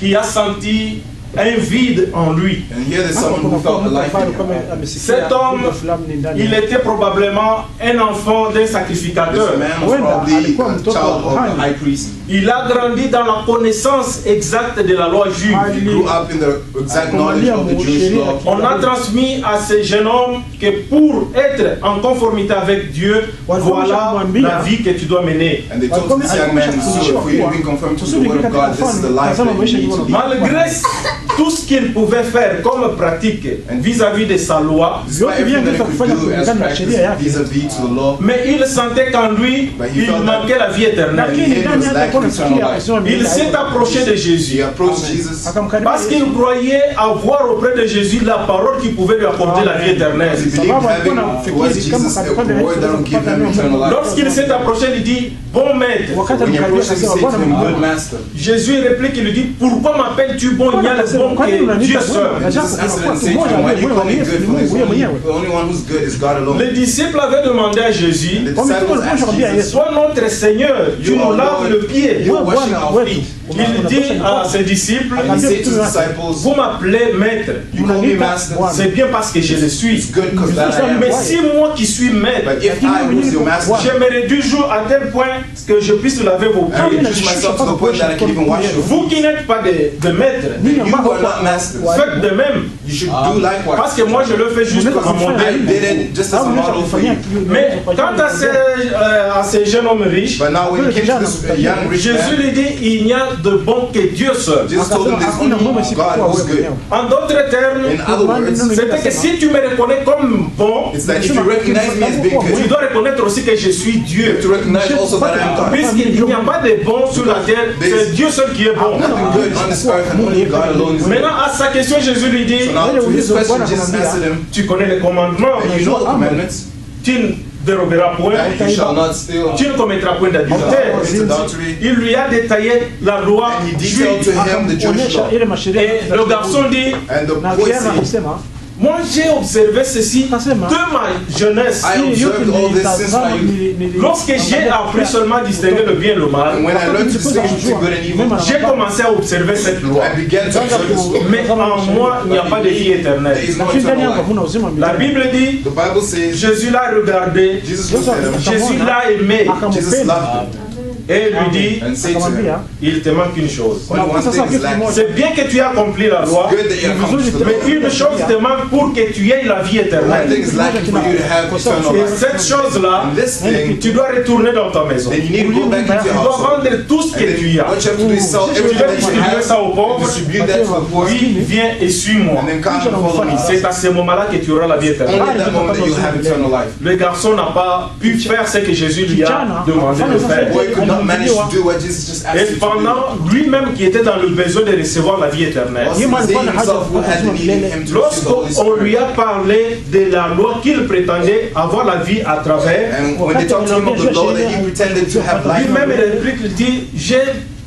qui a senti un vide en lui. And here there's someone who felt a life in him. Cet homme, il était probablement un enfant d'un sacrificateur. This man was probably a child of the high priest. Il a grandi dans la connaissance exacte de la loi juive. He grew up in the exact knowledge of the Jewish law. On a transmis à ce jeune homme que pour être en conformité avec Dieu, voilà la vie que tu dois mener. And they told this young man, so for you to be conformed to the word of God, this is the life that you need to lead. Malgré tout ce qu'il pouvait faire comme pratique vis-à-vis de sa loi, Despite everything that he could do as practice vis-à-vis to the law, mais il sentait qu'en lui, il manquait la vie éternelle. Il s'est approché de Jésus he approached Jesus parce qu'il croyait avoir auprès de Jésus la parole qui pouvait lui accorder la vie éternelle. because he believed having was Jesus a word that will give him eternal life. Lorsqu'il s'est approché, il dit, bon maître. When he approached him, he said to him, good master. Jésus réplique, il lui dit, pourquoi m'appelles-tu bon? Il y a le bon que Dieu seul. Jesus answered and said to him, why do you call me good? For there's only the only one who's good is God alone. Les disciples avaient demandé à Jésus, The disciples asked Jesus, sois notre Seigneur, tu nous laves le pied. you're washing our feet. Il dit à ses disciples, And he said to the disciples, vous m'appelez maître. you call me master. C'est bien parce que je le suis. It's good because that I am. Mais si moi qui suis maître, But if I was your master, je me réduis toujours à tel point que je puisse laver vos I pieds. reduce myself to the point that I can even wash your Vous feet. qui n'êtes pas de maître, You are not masters. faites de même. You should do likewise. Parce que moi je le fais juste comme I modèle. did it just as a model for you. Mais quant à ces jeunes hommes riches, But now when it came to this young rich Jésus man, lui dit, il n'y a de bon que Dieu seul. Jesus told him there's only God who's good. En d'autres termes, In other words, c'était que si tu me reconnais comme bon, it's that if you recognize me as being tu good, dois reconnaître aussi que je suis you Dieu. have to recognize also that I am God. Puisqu'il n'y a pas de bon sur la terre, c'est Dieu seul qui est bon. Nothing good on this earth and only God alone is good. Maintenant, à sa question, Jésus lui dit, So now to his question, Jesus answered him, tu connais les commandements, and you know the commandments, tu ne déroberas point, that you shall not steal, tu ne commettras point you shall not d'adultère. commit adultery, Il lui a détaillé la loi and he detailed to juive. him the Jewish law. Et le garçon dit, And the boy said, moi j'ai observé ceci de ma jeunesse. I observed all this since my youth. Lorsque j'ai appris seulement à distinguer le bien et le mal, And when I learned to distinguish between good and evil, j'ai commencé à observer cette loi. I began to observe this law. Mais en moi, il n'y a pas de vie éternelle. There is no eternal life. La Bible dit, The Bible says, Jésus l'a regardé, Jesus looked at him, Jésus l'a aimé Jesus loved him, et lui dit, and said to him, il te manque une chose. only one thing is lacking. C'est bien que tu aies accompli la loi, Good that you accomplished the mais law. une chose te manque pour que tu aies la vie One éternelle. thing is lacking for you to have eternal Et life. cette chose-là, And this thing, tu dois retourner dans ta maison. then you need to go back into Tu your dois household. vendre tout ce And que then tu as. what you have to do is sell Tu everything dois that you distribuer have ça aux and pauvres. distribute that to the poor. Oui, viens et suis-moi. And then come and follow me. C'est à ce moment-là que tu auras la vie éternelle. Only at that moment that you have eternal life. Le garçon n'a pas pu faire ce que Jésus lui a demandé de faire. The boy could not manage to do what Jesus just asked Et him to do. pendant lui-même qui était dans le besoin de recevoir la vie éternelle, He himself who had the need in him to receive the Holy lorsqu'on lui Spirit. a parlé de la loi qu'il prétendait avoir la vie à travers, And when they talked to him of the law that he pretended to have life, lui-même il réplique, il dit, j'ai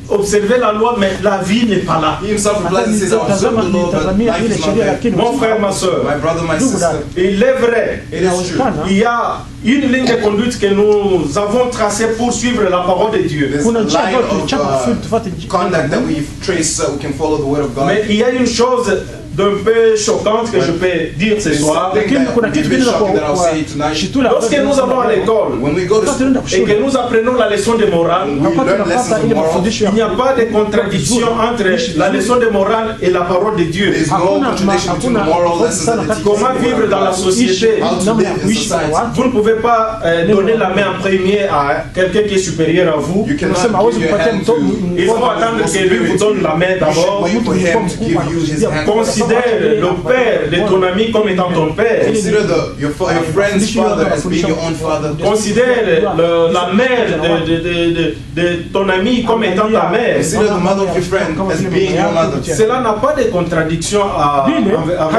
observé la loi, mais la vie n'est pas là. he himself replies and says, I observe the law, but life is not there. Mon frère, ma soeur, My brother, my sister, il est vrai, it is true. il y a une ligne de conduite que nous avons tracée pour suivre la parole de Dieu. There's a line of conduct that we've traced so we can follow the word of God. Mais il y a une chose d'un peu choquante que je peux dire ce soir. Something that would be a bit shocking that I'll say tonight. Lorsque nous allons à l'école When we go to school, et que nous apprenons la leçon de morale, we learn lessons of morals. il n'y a pas de contradiction entre la leçon de morale et la parole de Dieu. There's no contradiction between the moral lessons and the teachings Comment of the vivre word dans la of God. société? How to live in society. Vous ne pouvez pas donner la main en premier à quelqu'un qui est supérieur à vous. You cannot give your hand to Il faut attendre que lui vous donne la main You should d'abord. wait for him to give you his hand. Considère le père de ton ami comme étant ton père. Consider your friend's father as being your own father. Considère la mère de ton ami comme étant ta mère. Consider the mother of your friend as being your mother. Cela n'a pas de contradiction avec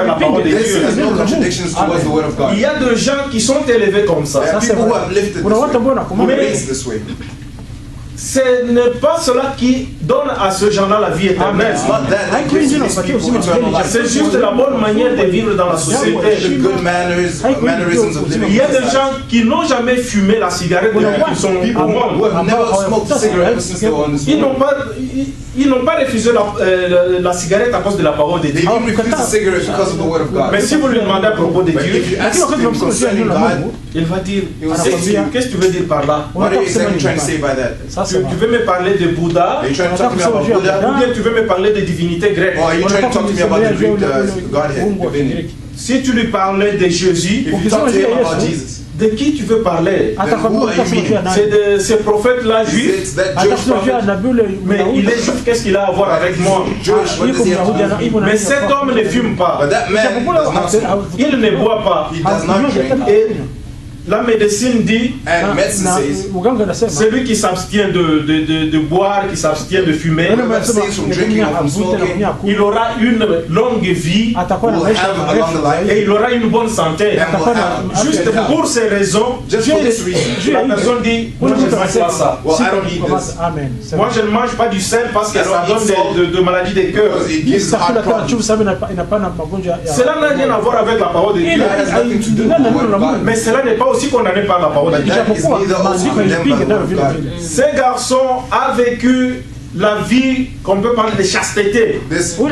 la parole de This has Dieu. no contradictions towards the word of God. Il y a des gens qui sont élevés comme ça. There are people who have lifted this way, who are raised this way. Ce n'est pas cela qui donne à ce gens-là la vie éternelle. It's not that gives these people eternal life. C'est juste la bonne manière de vivre dans la The société. good mannerisms of living. Il y a des gens qui n'ont jamais fumé la cigarette depuis qu'ils sont People au monde. who have never smoked a cigarette ever since they were on this Ils n'ont world. pas, ils n'ont pas refusé la cigarette à cause de la parole de They Dieu. didn't refuse the cigarette because of the word of God. Mais si vous lui demandez à propos de But Dieu, if you ask him concerning God, il va dire, will say to you, qu'est-ce que tu veux dire par là? what are you exactly trying to say by that? Tu veux me parler de Bouddha? Are you trying to talk to me about Ou Buddha? bien tu veux me parler de divinité grecque? Or are you trying to talk to me about the Greek Godhead, divinity? Si tu lui parlais de Jésus, If you talk to him about Jesus, de qui tu veux parler? then who are you meaning? C'est de ce prophète-là Is juif. it that Jewish prophet? Mais il est juif, qu'est-ce qu'il a à voir avec moi? Jewish, what does he have to do with me? Mais cet homme ne fume pas. But that man does not smoke. Il ne boit pas. He does not drink. Et la médecine dit, And medicine says, celui qui s'abstient de boire, qui s'abstient de fumer, whoever abstains from drinking or from smoking il aura une longue vie will have a long life et il aura une bonne santé. and will have Juste good health. pour ces raisons, Just for this reason. la personne dit, moi je ne mange pas ça. Well, I don't eat this Moi je ne mange pas du sel parce que ça donne de maladies de cœur. because it gives heart problems. Cela n'a rien à voir avec la parole de Dieu. That has nothing to do with the word of God. Mais cela n'est pas aussi condamné par la parole de But Dieu. that is neither also condemned by the word of God. Ce garçon a vécu la vie qu'on peut parler de chasteté. This boy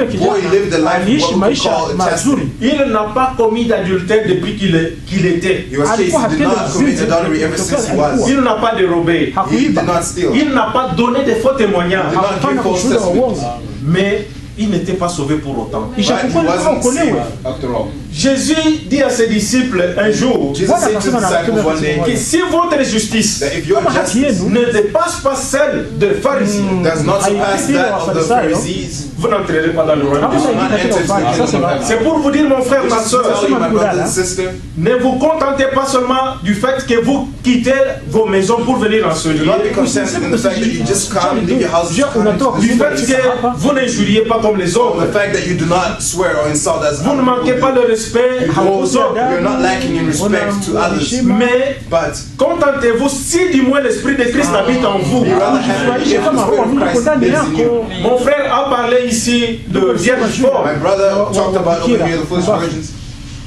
lived the life what we call chastity. Il n'a pas commis d'adultère depuis qu'il était. He was chaste. He did not commit adultery ever since he was. Il n'a pas dérobé. He did not steal. He Il n'a pas donné de faux témoignages. did not give false testimony. Mais il n'était pas sauvé pour autant. But he wasn't saved after all. Jésus dit à ses disciples un jour Jesus said to his disciples one day que si votre justice that if your justice ne dépasse pas celle des pharisiens, does not surpass that of the Pharisees, vous n'entrerez pas dans le royaume de you will Dieu. not enter into the kingdom of heaven. C'est pour vous dire, mon frère, ma Just to soeur, tell you, my brother and sister, ne vous contentez pas seulement du fait que vous quittez vos maisons pour venir en ce do lieu. not be contented in the fact that you just come, leave your houses, come into Du this fait place. que vous n'injuriez pas comme les autres. The fact that you do not swear or insult as Vous ne other manquez people pas do. de respect aux autres. You're not lacking in respect to others. Mais But contentez-vous si du moins l'Esprit de Christ habite en vous. you rather have it if the Spirit of Christ lives in you. Mon frère a parlé ici de vierge fort. My brother talked about over here the foolish virgins.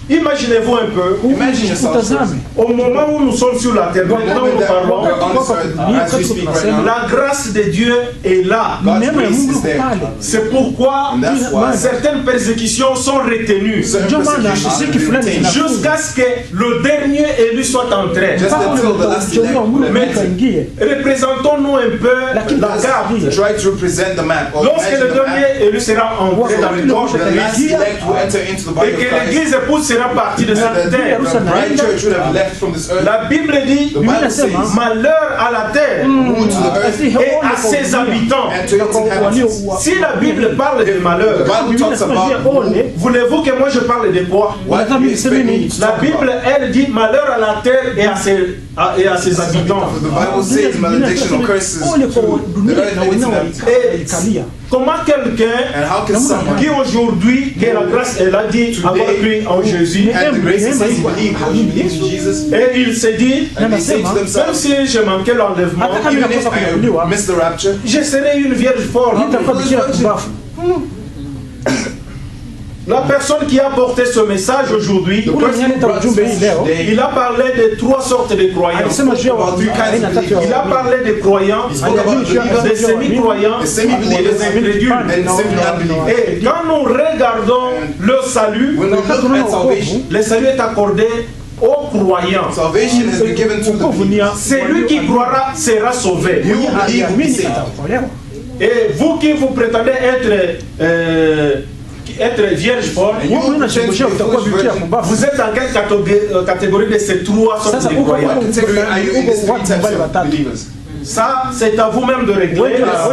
Imaginez-vous un peu, Imagine yourself au moment où nous sommes sur la terre, maintenant où nous that parlons, we're on this earth, as we speak right now, la grâce de Dieu est là. God's grace is there. C'est pourquoi And that's why certaines persécutions sont retenues certain persecutions are retained. jusqu'à ce que le dernier élu soit entré. Just until the last elect will enter. Représentons-nous un peu la carte. Try to represent the map. Or Lorsque imagine le the map. dernier élu sera entré dans le corps de The last l'Église elect will enter into the et body of que Christ. l'Église épouse sera partie de cette And terre, the bride church would have left from this earth. la Bible dit The Bible says, malheur à la terre woe to the earth et à ses habitants. and to its inhabitants. Si la Bible parle de The malheur, Bible talks about woe. voulez-vous que moi je parle de quoi? What do you expect me to La talk Bible, about? elle dit malheur à la terre et à ses habitants. The Bible says malediction or curses to the earth and its inhabitants. Et comment quelqu'un And how can someone qui aujourd'hui, que la grâce elle a dit avoir cru en Jésus, have the grace to say he believes in Jesus, et il se dit, and they say to même themselves, si je manquais l'enlèvement, even if I miss the rapture, je serai une vierge forte. La personne qui a porté ce message aujourd'hui, the person who brought this message today, il a parlé de trois sortes de croyants. about three kinds of believers. Il a parlé des croyants, He spoke about believers, des semi-croyants the et semi-believers, des incrédules. and semi-unbelievers. Et quand nous regardons le salut, When we look at salvation, le salut est accordé aux croyants. salvation has been given to the believers. Celui qui croira sera sauvé. You will believe will be saved. Et vous qui vous prétendez être vierge forte, And you will pretend to be a foolish virgin. vous êtes en quelle catégorie de ces trois sortes de croyants? What category are you in these three types of believers? Ça, c'est à vous-même de régler. Regulate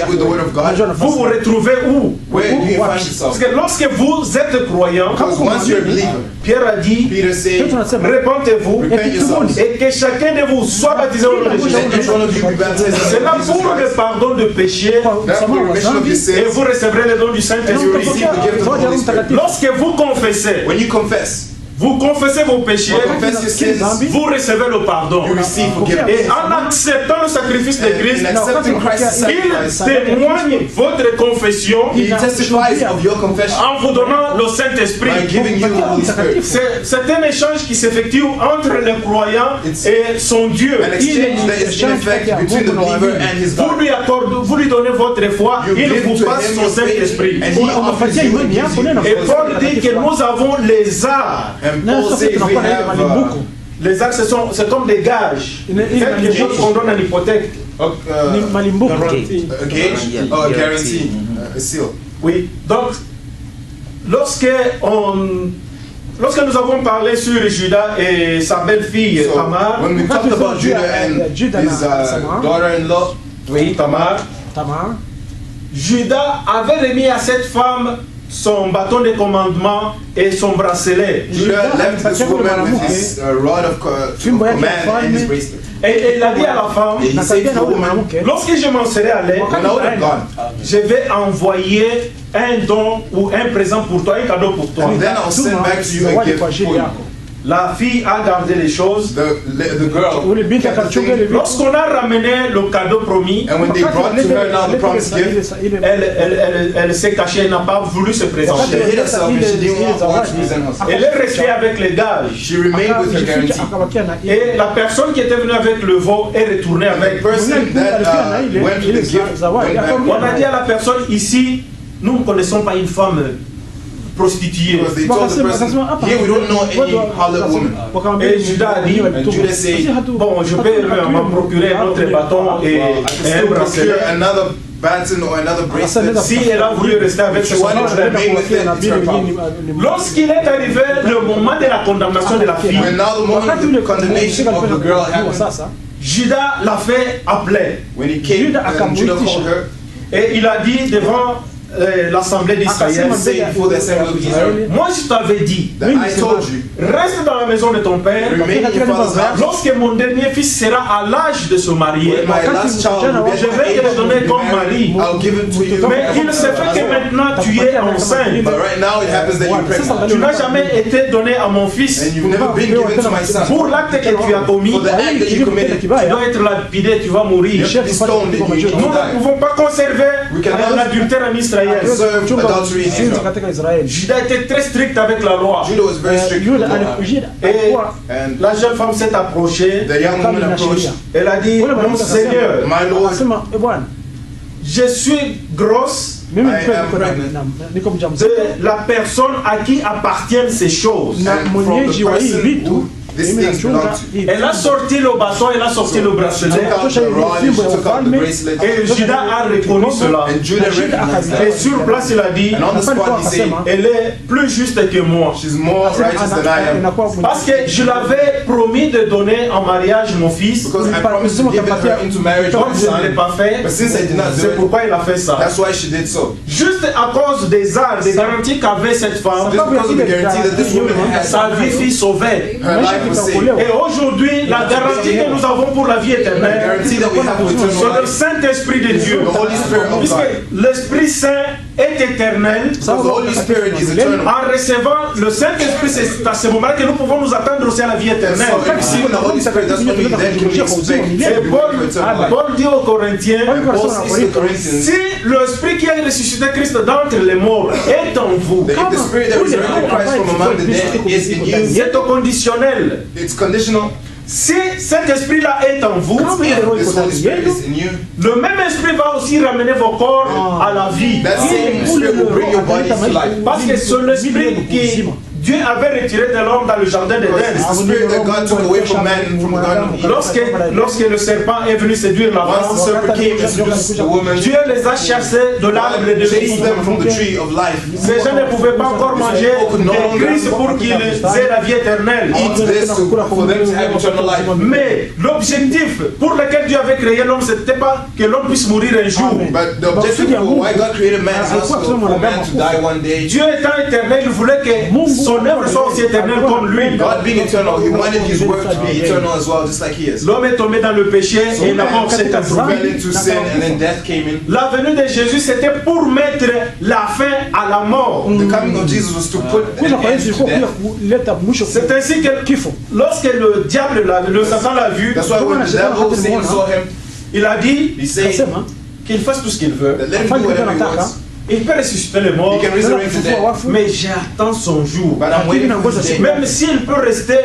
with the word of God. Vous vous retrouvez où? Where do you find Parce yourself? que lorsque vous êtes croyant, Because once you're a believer, Pierre a dit, Peter said, répentez-vous repent yourselves. et que chacun de vous soit baptisé au nom de Jésus. Let each one of you be baptized in C'est the là name of Jesus pour le Christ. pardon de péché That for the remission of your et sins, vous recevrez le don du and you Saint-Esprit. receive the gift of the Holy Spirit. Lorsque vous confessez, When you confess, vous confessez vos péchés, confess your sins, vous recevez le pardon. you receive forgiveness. Et en acceptant le sacrifice de Christ, In accepting Christ's il sacrifice, témoigne votre confession He testifies of your confession en vous donnant le by Saint-Esprit. giving you the Holy Spirit. C'est un échange qui s'effectue entre le croyant et son Dieu. An exchange that is in effect between the believer and his God. Vous lui donnez votre foi, You il give vous to passe him son your faith, Saint-Esprit. and he offers you and gives you. Et Paul dit que nous avons les arts. And Paul says we have Les arts, c'est comme des gages. Quelque chose qu'on donne en hypothèque. a gauge, a guarantee, a seal. Oui. Donc, lorsque nous avons parlé sur Judas et sa belle-fille So Tamar, when we talked about Judah and his daughter-in-law, oui, Tamar, Judas avait remis à cette femme son bâton de commandement et son bracelet. Judah left this woman with his rod of command and his bracelet. Et il a dit à la femme, And he said to the woman, lorsque je m'en serai allé, when I would have gone, je vais envoyer un don ou un présent pour toi, un cadeau pour toi. and then I'll send back to you a gift for you. La fille a gardé les choses. The girl kept the thing. Lorsqu'on a ramené le cadeau promis, And when they brought to her now the promised gift, elle s'est cachée, elle n'a pas voulu se she présenter. hid herself and she didn't want to present herself. Elle est restée avec les gages. She remained with her guarantee. Et la personne qui était venue avec le veau est retournée The avec. person that went with the gift went back On a dit à la personne ici, nous ne connaissons pas une femme prostituée. because they told the person, here we don't know any harlot woman. Et Judas a dit, And Judah said, bon, je peux me procurer un autre bâton et I can un still procure bracelet. another baton or another bracelet. Si elle a voulu rester avec She son wanted to problème. remain with it, it's her problem. Lorsqu'il est arrivé le moment de la condamnation de la fille, When now the moment of the condemnation of the girl happened, Judas l'a fait appeler. when he came, Judah called her Et il a dit devant l'assemblée d'Israël, say before the assembly of Israel, moi je t'avais dit, that I told you, reste dans la maison de ton père. remain in your father's house. Lorsque mon dernier fils sera à l'âge de se marier, When my last child will be je vais te le donner comme mari. I'll give it to you. Mais il se fait que maintenant tu es enceinte. But right now it happens that you're pregnant. Tu n'as jamais été donné à mon fils. And you've never been given to my son. Pour l'acte que tu as commis, For the act that you committed, tu dois être lapidé, tu vas mourir. you have to be stoned and you Nous will ne die. pouvons pas conserver We cannot l'adultère en Israël. serve adultery in Israel. Judas était très strict avec la loi. Judah was very strict with the law. Et And la jeune femme s'est approchée. the young woman approached, Elle a dit, mon Seigneur, my Lord, je suis grosse de la personne à qui appartiennent ces choses. and from the person who these things belong to. Elle a sorti le bâton, elle a sorti le She bracelet. took out the rod and she took out the bracelet. Et Judas a reconnu cela. And Judah recognized Et that. sur place, il a dit, And on the spot he said, elle est plus juste que moi. she's more righteous than I am. Parce que je l'avais promis de donner en mariage mon fils. Because I promised to give her into marriage Comme my je ne l'ai son. pas fait, But since I did not do c'est it, pourquoi il a fait ça. that's why she did so. Juste à cause des arts, des garanties qu'avait cette femme, Just because of the guarantee that this woman had, sa vie fut sauvée. her life was saved. Et aujourd'hui, la garantie que nous avons pour la vie The éternelle, guarantee that we have for eternal c'est le life, Saint-Esprit de Dieu. the Holy Spirit of Puisque God. l'Esprit Saint est éternel. Because the Holy Spirit is eternal. En recevant le Saint-Esprit, c'est à ce moment-là que nous pouvons nous attendre aussi à la vie So éternelle. if receiving the Holy Spirit, that's when we then can expect Et to be Paul, with eternal life. Paul dit aux Corinthiens, Paul says to the Corinthians, si l'Esprit qui a ressuscité Christ d'entre les morts est en vous, that if the Spirit that resurrected Christ from among the dead is in you, c'est au conditionnel. it's conditional. Si cet esprit-là est en vous, If this Holy Spirit is in you, le même esprit va aussi ramener vos corps à la vie. that same Spirit will bring your bodies to life. Parce que c'est l'esprit qui Dieu avait retiré de l'homme dans le jardin It's d'Éden. the Spirit that God took away from man from the Garden of Eden. Lorsque le serpent est venu séduire la Once the femme, serpent came and seduced the woman, Dieu les a chassés de l'arbre de chased vie. them from the tree of life. Ces gens ne pouvaient pas encore manger des Christ pour qu'ils aient la vie éternelle. Eat this for them to have eternal life. Mais l'objectif pour lequel Dieu avait créé l'homme, ce n'était pas que l'homme puisse mourir un jour. But the objective for why God created man is also for man to die one day. Dieu étant éternel, il voulait que son œuvre soit aussi éternelle comme lui. God being eternal, He wanted His work to be eternal as well, just like He is. L'homme est tombé dans le péché et la mort s'est Fell trouvée. into sin and then death came in. La venue de Jésus, c'était pour mettre la fin à la mort. The coming of Jesus was to put an end to death. C'est ainsi que lorsque le diable, le Satan l'a vu, That's why when the devil, Satan saw him, il a dit he said qu'il fasse tout ce qu'il veut. that let him do whatever he wants. Il peut ressusciter les morts, He can resurrect the dead. mais j'attends son jour. But I'm waiting for his day. Même s'il peut rester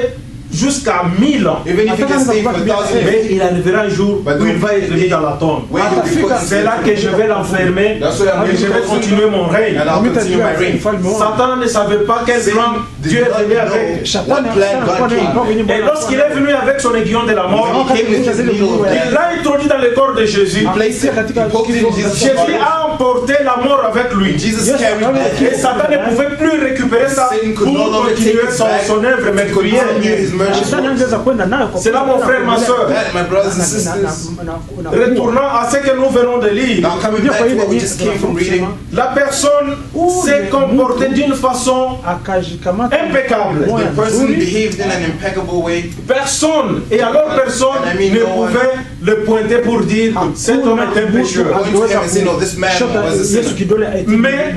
jusqu'à 1000 ans, Even if he can stay for 1,000 mais years, il arrivera un jour où il va être mis dans la tombe. when he'll be put C'est là que je vais l'enfermer That's why I'm et je vais going to continuer mon règne. and I'll continue my reign. Satan ne savait pas quel plan Dieu est venu avec. What plan God came. Et lorsqu'il est venu avec son aiguillon de la mort, He came with his needle of il death. l'a introduit dans le corps de Jésus. He placed it, he poked it in Jesus' Jésus body. a emporté la mort avec lui. Jesus carried Et death. Satan ne pouvait plus récupérer ça Sin could no pour longer continuer take it back. son œuvre Continue meurtrière. his mercy. C'est là mon frère, ma soeur. That, my brothers and sisters. Retournant à ce que nous venons de lire, Now coming back to what we just came from reading. la personne s'est comportée d'une façon impeccable. The person behaved in an impeccable way. Personne, et alors personne ne pouvait le pointer pour dire cet homme est un pécheur. Going to him and say, no, this man was a sinner. Mais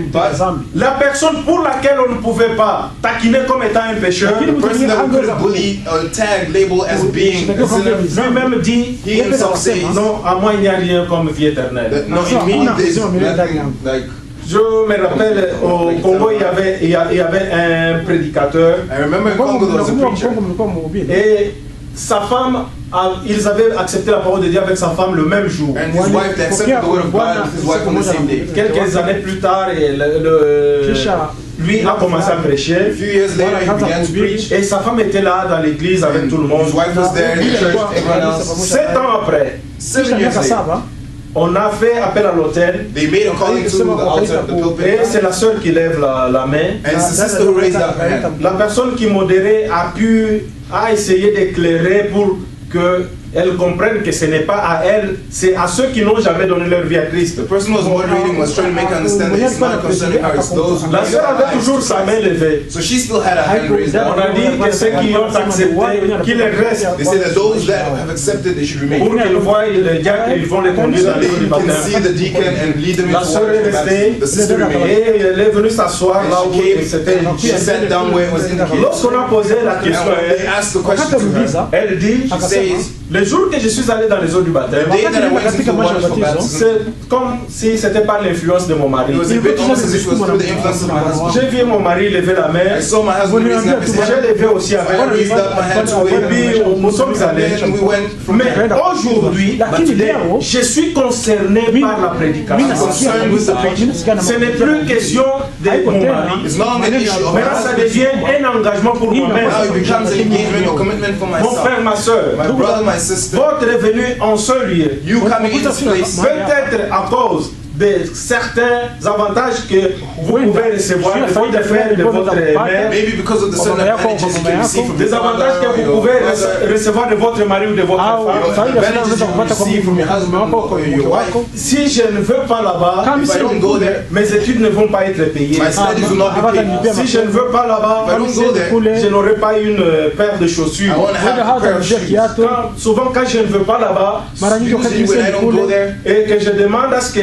la personne pour laquelle on ne pouvait pas taquiner comme étant un pécheur, The person that we couldn't bully or tag, label as being a sinner. lui-même dit, He himself says non, à moi il n'y a rien comme vie éternelle. that no, in me there's nothing like. Je me rappelle au Congo, il y avait un prédicateur I remember in Congo there was a preacher. et sa femme, ils avaient accepté la parole de Dieu avec sa femme le même jour. And his wife, they accepted the word of God with his wife on the same day. Quelques années plus tard, lui a commencé à A prêcher few years later, he began to preach. et sa femme était là dans l'église avec tout le monde. His wife was there in the church, everyone else. 7 ans après, 7 years later, on a fait appel à l'autel they made a calling to the altar, the et pulpit. c'est la sœur qui lève la main. And it's the sister who raised up her hand. La personne qui modérait a essayé d'éclairer pour qu'elle comprenne que ce n'est pas à elle, c'est à ceux qui n'ont jamais donné leur vie à Christ. The person who was moderating was trying to make her understand that it's not concerning her, it's those who La raise sœur their avait toujours lives. sa main levée. So she still had her hand raised On up. a dit que ceux qui ont accepté, qu'ils restent They say that those that have accepted, they should remain. pour qu'ils voient le diacre, ils vont les conduire dans les du They can see baptême. the deacon and lead them La into sœur est water. restée The sister remained. et elle est venue s'asseoir là où c'était. She sat down where it was indicated. Lorsqu'on a posé la And question à when they elle, asked the question to her, elle dit, she says, le jour que je suis allé dans les eaux du baptême, the day that I went into the water for baptism, c'est comme si c'était par l'influence de mon mari. it was a bit almost as if it was through the influence of my husband. J'ai vu mon mari lever la main, I saw my husband raising up his hand. j'ai levé aussi avec I lui, raised up my hand to et puis him. nous sommes allés. And we went from Mais there. aujourd'hui, je suis concerné par la prédication. Concerned with the preaching. Ce n'est plus question de mon mari. It's not an issue of my Maintenant, ça husband. devient un engagement pour moi-même. Now it becomes an engagement or commitment for Mon frère, myself. ma soeur, My brother, my sister, votre venue en ce lieu, you coming in this place, peut-être à cause de certains avantages que vous pouvez recevoir de votre frère, de votre mère, maybe because of the certain advantages you can receive from des your avantages que father or vous your pouvez brother, recevoir de votre mari ou de votre femme. advantages you can receive from your husband or your wife. Si je ne veux pas là-bas, If I don't go there, mes études ne vont pas être payées. my studies will not be paid. Si je ne veux pas là-bas, If I don't go there, je n'aurai pas une paire de chaussures. I won't have a pair of shoes. Souvent quand je ne veux pas là-bas, Usually when I don't go there, et que je demande à ce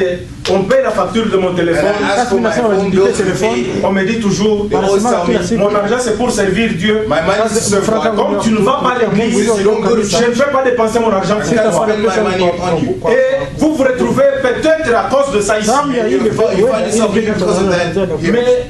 qu'on paye la facture de mon and téléphone, I ask for my phone bill to be paid, on me dit toujours, they always tell me, mon argent c'est pour servir Dieu. my money is to serve God. Comme tu ne vas pas à l'église, You don't go to je church, ne vais pas dépenser mon argent I pour can't toi. spend my money on you. Et vous vous retrouvez peut-être à cause de ça ici. You find yourself here because of that. Here. Mais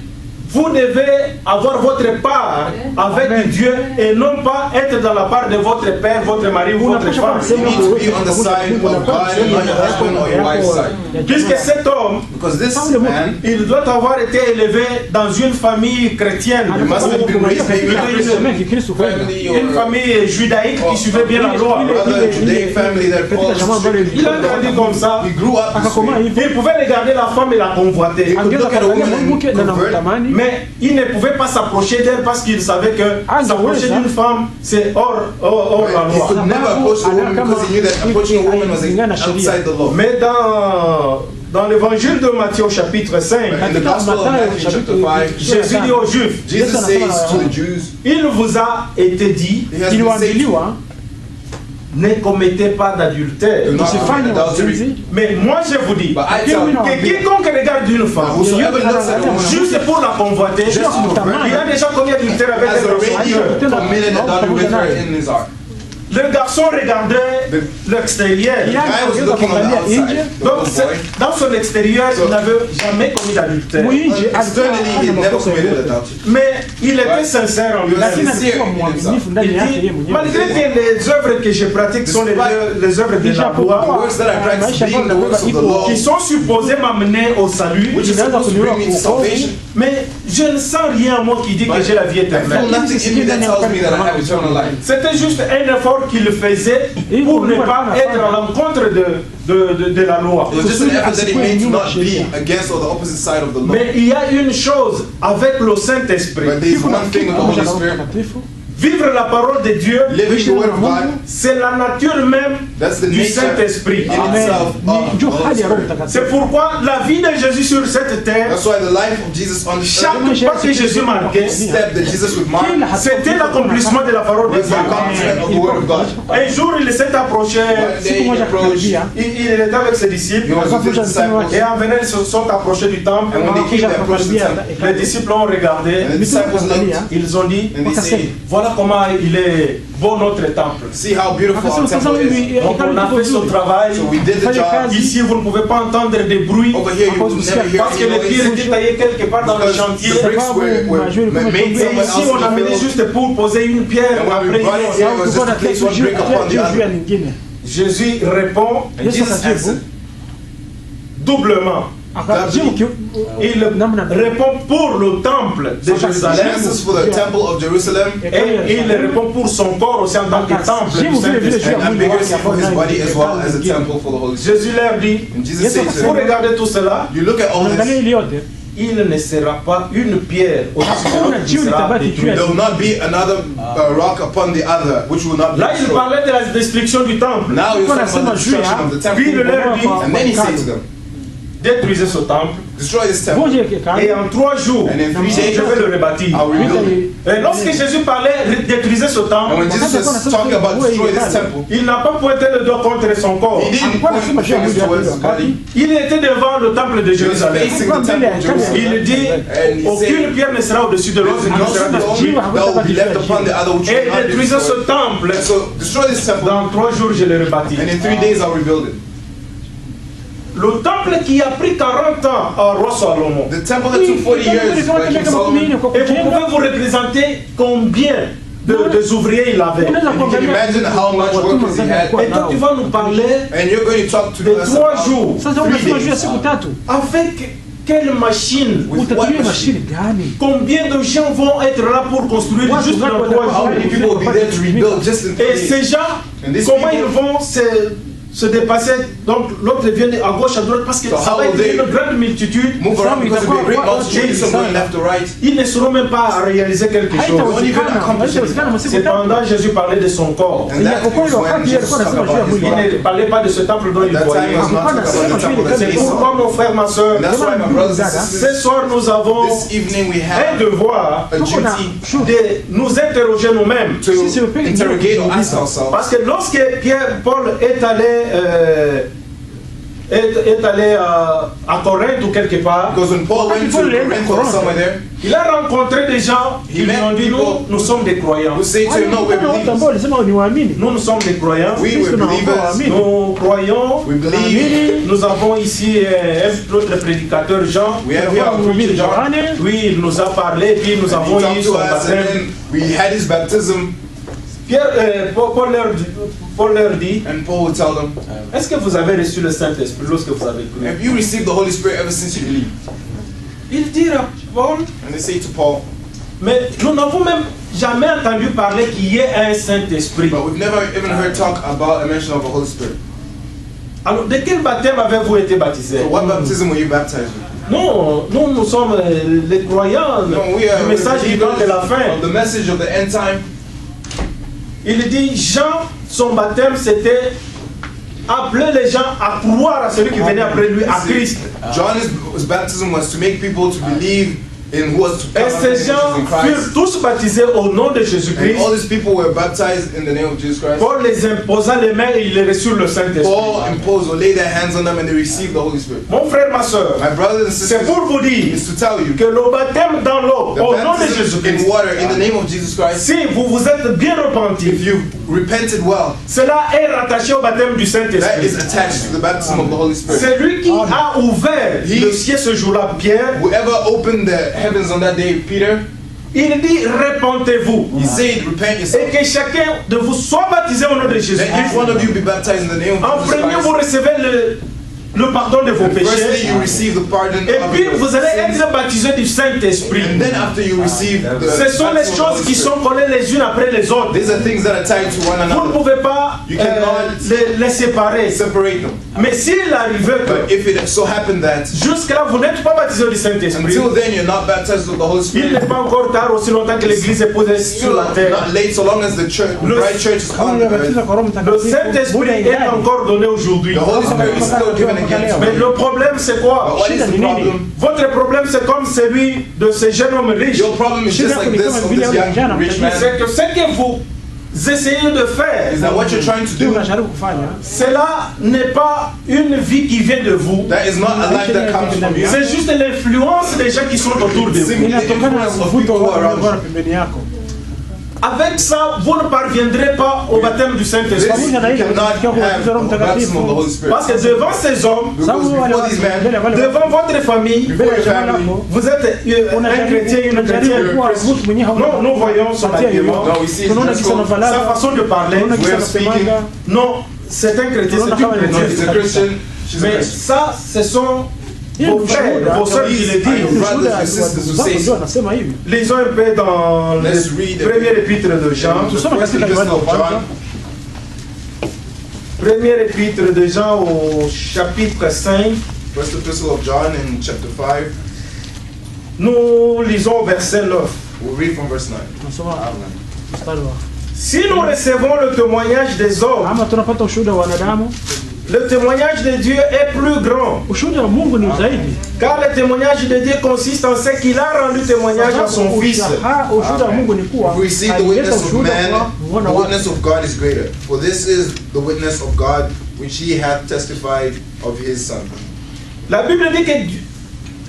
vous devez avoir votre part avec Dieu et non pas être dans la part de votre père, votre mari ou votre femme. You need to be on the side of God and not your husband or your wife's side. Puisque cet homme, Because this man, il doit avoir été élevé dans une famille chrétienne, you must have been raised maybe in a Christian family une or famille judaïque qui suivait bien la loi. rather a Judaic family that follows strictly. Il a grandi comme ça. He grew up this way. Il pouvait regarder la femme et la convoiter. He could look at a woman and convert. Mais il ne pouvait pas s'approcher d'elle parce qu'il savait que s'approcher d'une femme, c'est hors la He could loi. never approach a woman because he knew that approaching a woman was outside the law. Mais Dans l'évangile de Matthieu chapitre 5, In the Gospel of Matthew chapter 5, Jésus dit aux Juifs, Jesus says to the Jews, il vous a été dit, He has been said, ne commettez pas d'adultère. do not commit adultery. Mais moi je vous dis, But I tell you, que quiconque regarde une femme, whosoever looks at a woman juste pour la convoiter, Just to pervert. il a déjà commis adultère avec has elle dans son already cœur. committed adultery with her in his heart. Le garçon regardait l'extérieur. The guy was looking on the outside. The Donc little boy. dans son extérieur, il n'avait jamais commis d'adultère. Externally, he had never committed adultery. Mais il était sincère en He was lui-même. sincere in himself. Il dit, malgré que les œuvres que je pratique sont les œuvres de la The loi, works that I practice being the works of the law, qui sont supposés m'amener au salut, which is supposed to bring me to salvation. mais je ne sens rien en moi qui dit que j'ai la vie I feel éternelle. nothing in me that tells me that I have eternal life. C'était juste un effort qu'il faisait pour ne pas être à l'encontre de la loi. It was just an effort that he made to not be against or the opposite side of the law. Mais il y a une chose avec le Saint-Esprit. But there's one thing with the Holy Spirit. Vivre la parole de Dieu, Living the word of God, c'est la nature même that's the du nature Saint-Esprit. in itself of the Holy Spirit. C'est pourquoi la vie de Jésus sur cette terre, That's why the life of Jesus on the chaque earth, pas que Jésus marquait, step that Jesus would mark, c'était l'accomplissement de la parole de was the Dieu. accomplishment of the word of God. Un jour, il s'est approché, One day he approached, il était avec ses disciples, he was with his disciples, et en venant, ils se sont approchés du temple. and when they came to approach the temple, Les disciples ont regardé, and the disciples looked, ils ont dit, and they said, voilà comment il est beau notre temple. see how beautiful our temple is. Donc on a fait son travail. So we did the job. Ici, vous ne pouvez pas entendre des bruits Over here, you will never hear parce que les any pierres noise. étaient taillées quelque part dans le Because chantier. the bricks were made Et somewhere ici, else on a in the mené field. juste pour poser une pierre And when après we brought it une here, it autre. was just to place one brick upon the other. Jésus répond And Jesus answered, doublement. Il répond pour le temple de he Jérusalem answers for the temple of Jerusalem, et il répond pour son corps aussi en tant que temple du Saint-Esprit. and ambiguously for his body as well as a temple for the Holy Spirit. Jésus leur dit, And Jesus said to vous them, regardez tout cela, you look at all this, il ne sera pas une pierre au-dessus de l'autre qui sera détruite. there will not be another rock upon the other, which will not be Là, il destroyed. parlait de la destruction du temple. Now he's talking about the destruction of the Puis il temple. leur dit, And then he said to them, détruisez ce temple destroy this temple, et en 3 jours, and in 3 days je vais le rebâtir. I will rebuild it. Et lorsque Jésus parlait, détruisez ce And temple, when Jesus was talking about destroy this temple, il n'a pas pointé le doigt contre son corps. he didn't point fingers towards his body. Il était devant le temple de He was Jérusalem. facing the temple of Jerusalem. Il dit, And he aucune said, pierre ne sera au-dessus de l'autre there's qui no sera stone détruite. that will be left upon the other, which will Et not be détruisez ce destroyed. temple. And so destroy this temple, Dans 3 jours, je le rebâtis. and in 3 days I'll rebuild it. Le temple qui a pris 40 ans au roi Salomon. The temple that took 40 years by King Solomon. Et vous pouvez vous représenter combien des ouvriers il avait. And you can imagine how much workers he had. Et toi, tu vas nous parler And you're going to talk to de us 3 about jours. 3 days. Avec quelle machine? With what machine? Combien de gens vont être là pour construire juste dans 3 How jours? many people will be there to rebuild just in 3 Et days? ces gens, And these comment people- ils vont se dépasser? Donc l'autre vient à gauche, à droite, parce que So ça how va will être they une grande multitude. Move around because there'll be a great multitude, some going left to right. Ils ne sauront même pas réaliser quelque chose. Cependant, Jésus parlait de son corps. And that was when Jesus talked about his Il body. ne parlait pas de ce temple dont il That time voyait. was not talking about the temple that C'est he saw. pourquoi, mon frère, ma soeur, And that's why, my brothers and ce sisters, soir, nous avons this evening we un have devoir a duty de nous interroger nous-mêmes. to interrogate or ask ourselves. Parce que lorsque Paul est allé à Corinthe ou quelque part, Because when Paul went to Corinth or somewhere there, il a rencontré des gens qui lui ont dit, nous sommes des croyants. who say to him, no, we're believers. Nous sommes des croyants. We were believers. Nous croyons. We believe. Nous avons ici un autre prédicateur, Jean. We have our preacher John. Oui, il nous a parlé, puis nous He avons eu talked son to us, and baptême. then we had his baptism. Paul leur dit, And Paul would tell them, est-ce que vous avez reçu le Saint-Esprit lorsque vous avez cru? have you received the Holy Spirit ever since you believed? Il dit à Paul, And they say to Paul, mais nous n'avons même jamais entendu parler qu'il y ait un Saint-Esprit. but we've never even heard talk about a mention of the Holy Spirit. Alors, de quel baptême avez-vous été baptisé? So what baptism were you baptized with? Non, nous sommes les croyants No, we are du message du temps de la fin. of the message of the end time. Il dit, Jean, son baptême c'était appelait les gens à croire à celui qui venait après lui, à Christ. John's baptism was to make people to believe in who was to come Et after ces him, gens which is in furent Christ. tous baptisés au nom de And Jésus-Christ. all these people were baptized in the name of Jesus Christ. Paul les imposa les mains et ils reçurent le Saint-Esprit. Paul imposed or laid their hands on them and they received the Holy Spirit. Mon frère, ma soeur, My brothers and c'est sisters, pour vous dire is to tell you que le baptême dans l'eau, the au nom de baptism Jésus-Christ, in water in the name of Jesus Christ, si vous vous êtes bien if repenti, you repented well, cela est rattaché au baptême du that is Saint-Esprit. attached to the baptism of the Holy Spirit. C'est lui qui a ouvert le ciel ce jour-là, Pierre. Whoever opened the heavens on that day, Peter, Il dit repentez-vous he said, repent et yourself. que chacun de vous soit baptisé au nom de That Jésus-Christ. each one of you be baptized in the name En of Jesus premier, vous Christ. recevez le pardon de vos Firstly, péchés. you receive the pardon Et of puis, your vous allez sins. être baptisé du Saint-Esprit. And then after you receive the Ce sont les baptism of the choses Holy qui Spirit, sont collées les unes après les autres. these are things that are tied to one Vous ne another. pouvez pas You cannot les séparer. Separate them. Mais s'il arrivait But que if it so happened that jusque-là, vous n'êtes pas baptisé du Saint-Esprit, until then you're not baptized with the Holy il Spirit, n'est pas encore tard aussi longtemps que l'Église est posée sur la terre. not late so long as the church, the bride church is on the earth. Le Saint-Esprit est encore donné aujourd'hui. The Holy Spirit is still given again to Mais me. le problème, c'est quoi? But what is the problem? Votre problème, c'est comme celui de ce jeune homme riche. Your problem is just like this of this young rich man. C'est que ce que vous essayez de faire, Is that what you're trying to do? cela n'est pas une vie qui vient de vous. That is not a life that comes from you. C'est juste l'influence des gens qui sont autour de vous. Simply the influence of people who are around you. Avec ça, vous ne parviendrez pas au baptême du This, Saint-Esprit. you cannot have the baptism of the Holy Spirit. Parce que devant ces hommes, Because before these men, devant votre famille, before your family, vous êtes un chrétien, une chrétienne. Non, nous voyons son habillement, no, we see his dress code. sa façon de parler. Way of speaking. Non, c'est un chrétien, c'est une No, he's a chrétienne. Christian. She's a Mais Christian. ça, ce sont vos frères, vos soeurs qui le disent. Lisons un peu dans Let's le read the premier épître de Jean. First epistle of John, Premier épître de Jean au chapitre 5. first epistle of John in chapter 5. Nous lisons au verset 9. We'll read from verse 9. Si nous recevons le témoignage des hommes, ama tunapata ushuhuda wa wanadamu, le témoignage de Dieu est plus grand. ushuhuda wa Mungu ni zaidi. Car le témoignage de Dieu consiste en ce qu'il a rendu témoignage à son Fils. Ushuhuda wa Mungu ni kuwa If we see the alileta witness of ushuhuda man, kwa mwana the wake. witness of God is greater. For this is the witness of God which he hath testified of his Son. La Bible dit que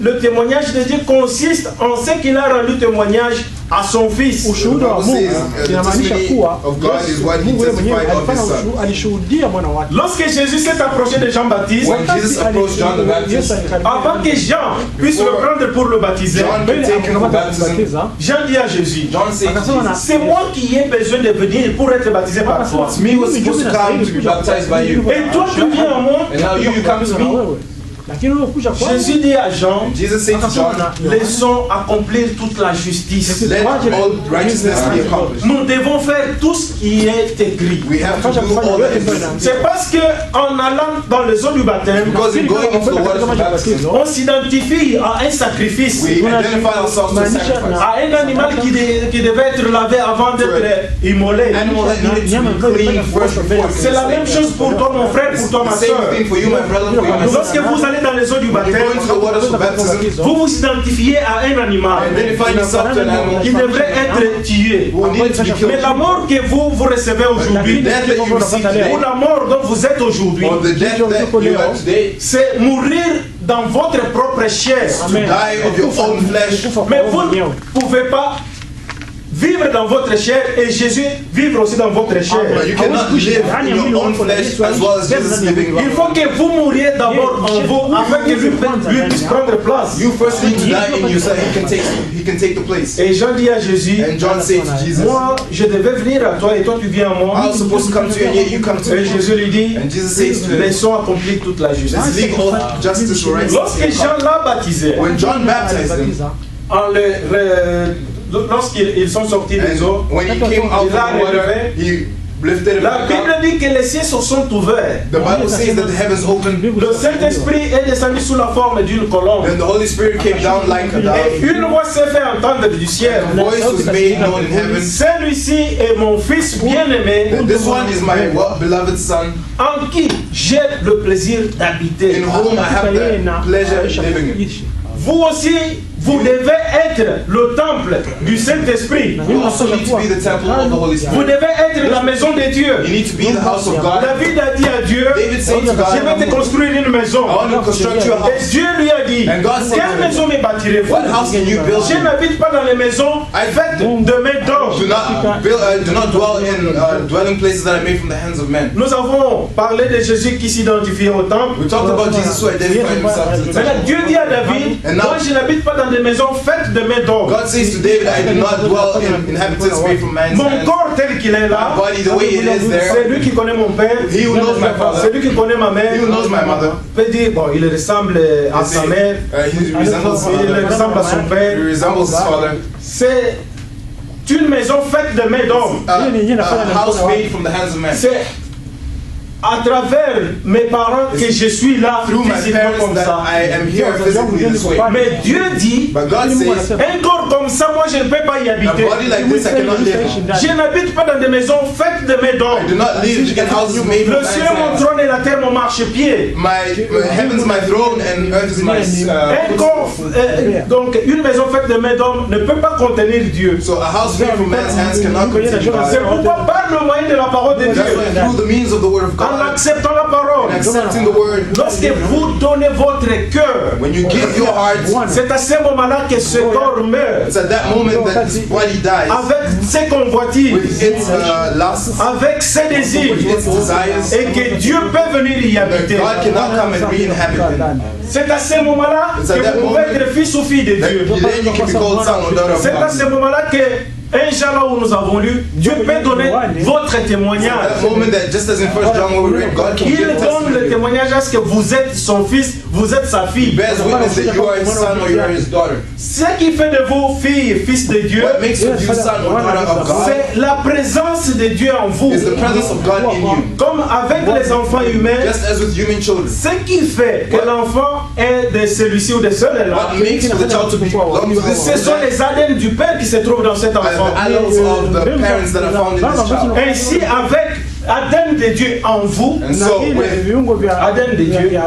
le témoignage de Dieu consiste en ce qu'il a rendu témoignage à son Fils. Ushuhuda wa Mungu inamaanisha kuwa of God is what he Mungu yeye mwenyewe testified of his alifanya Son. alishuhudia mwana wake. Lorsque Jésus s'est approché de Jean-Baptiste, When Jesus approached John the Baptist, avant que Jean puisse le prendre pour le baptiser, John could take him for baptism. Jean dit à Jésus, John said to Jesus, c'est moi qui ai besoin de venir pour être baptisé par toi. "It's me who was supposed to come to be baptized by you. Et toi tu viens à moi. And now you come to me." Lakini wewe kuja kwangu. Jésus dit à Jean, Jesus said to John, laissons accomplir toute la justice. "Let all righteousness be accomplished." Nous devons faire tout ce qui est écrit. We have to do all that is written. C'est parce que en allant dans les eaux du baptême, Because in going into the waters of baptism, on s'identifie à un sacrifice, we identify ourselves to sacrifice. à un animal qui devait être lavé avant d'être immolé. Animal that needed to be clean first before it C'est la même chose pour toi mon frère, pour toi ma The soeur. same thing for you, my brother, for you, my Lorsque sister. vous allez dans les eaux du When you baptême, go into the waters of baptism, vous vous identifiez à un animal identify yourself to an animal qui devrait être tué. who needed to be Mais killed. la mort que vous recevez aujourd'hui, The death that you receive today, ou la mort dont vous êtes aujourd'hui, or the death that you have today, c'est mourir dans votre propre chair. to die of your own flesh. Mais vous ne pouvez pas vivre dans votre chair et Jésus vivre aussi dans votre chair. But you cannot live in your own flesh as well as Jesus living in Il you. faut que vous mouriez d'abord en vous afin que lui puisse prendre place. You first need to die in you so he can take the place. Et Jean dit à Jésus, And John said to Jesus, moi je devais venir à toi et toi tu viens à I moi. was supposed to come to you and yet you come to Et me. Jésus lui dit, And Jesus says to him, laissons accomplir toute la justice. let's leave all justice or Lorsque righteousness. Jean l'a baptisé, When John baptized him, lorsqu'ils sont sortis des eaux, and when he came out il l'a from the water, relevé, he lifted him La back Bible up. dit que les cieux se sont ouverts. The Bible says that the heavens opened. Le Saint-Esprit est descendu sous la forme d'une colombe. Then the Holy Spirit came down like a Et dove. une voix s'est fait entendre du ciel. A voice was made known in heaven. Celui-ci est mon fils bien-aimé, That this one is my beloved son, en qui j'ai le plaisir d'habiter. in whom I have the pleasure of living in. Vous aussi, vous devez être le temple du Saint-Esprit. You also need to be the temple of the Holy Vous Spirit. devez être la maison de Dieu. You need to be the house of God. David a dit à Dieu, David said to je vais te God, construire une maison. I want to construct you a Et house. Dieu lui a dit, And God said to quelle him, maison me bâtirez-vous? What house can you build? Je n'habite pas dans les maisons faites de mains d'homme. Do not dwell in dwelling places that are made from the hands of men. Nous avons parlé de Jésus qui s'identifiait au temple. We talked about Jesus who identified himself as the Maintenant, temple. Dieu dit à David, And now- moi je n'habite pas dans des maisons faites de mains d'homme. God says to David, I do not dwell in inhabitants made from man's Mon hands. corps tel qu'il est là, My body, the way it is c'est there, lui qui connaît mon père, he who knows my c'est father, lui qui connaît ma mère. he who knows my mother, Peut dire, bon, il ressemble à sa mère, he resembles il ressemble à son he père. resembles his father. C'est une maison faite de mains d'homme. A house made from the hands of men. C'est à travers mes parents que je suis là Through my physiquement parents comme that ça. I am here physically this way. Mais Dieu dit, But God says, un corps comme ça, moi je ne peux pas y a habiter. body like this I cannot live in. Je n'habite pas dans des maisons faites de mains I do d'homme. not live in houses made from Le man's ciel est mon hands. trône et la terre mon marchepied. My heaven's my throne and earth is my Un corps, donc une maison faite de mains d'homme ne peut pas contenir Dieu. So a house made from man's hands cannot contain C'est God. pourquoi par le moyen de la parole de That's why Dieu, through the means of the word of en God, acceptant la parole, and accepting the word, lorsque vous donnez votre cœur, when you give your heart, c'est à ce moment-là que ce corps meurt. it's at that moment that this body dies Avec ses convoitises, with its lusts, avec ses désirs, with its desires, et que Dieu peut venir y that habiter. God cannot come and re-inhabit in. C'est à ce moment-là It's at that que vous pouvez moment être fils ou fille de That Dieu. then you can be called son or daughter of C'est à ce God. moment-là que, un Jean là où nous avons lu, Dieu peut donner votre témoignage. That moment that just as in 1 John where we read, God can Il give donne le testimony. témoignage à ce que vous êtes son fils, vous êtes sa fille. Bears witness that you are his son or you are his daughter. Ce qui fait de vous fille et fils de Dieu, What makes you son or daughter of God c'est la présence de Dieu en vous. is the presence of God in you. Comme avec les enfants humains, Just as with human children. ce qui fait que l'enfant est de celui-ci ou de celui-là, What makes for the child to belong to this ce sont les ADN du Père qui se trouvent dans cet the enfant. adults of the parents that are found in this child. Ainsi, avec ADN de Dieu en vous, And so with ADN de Dieu,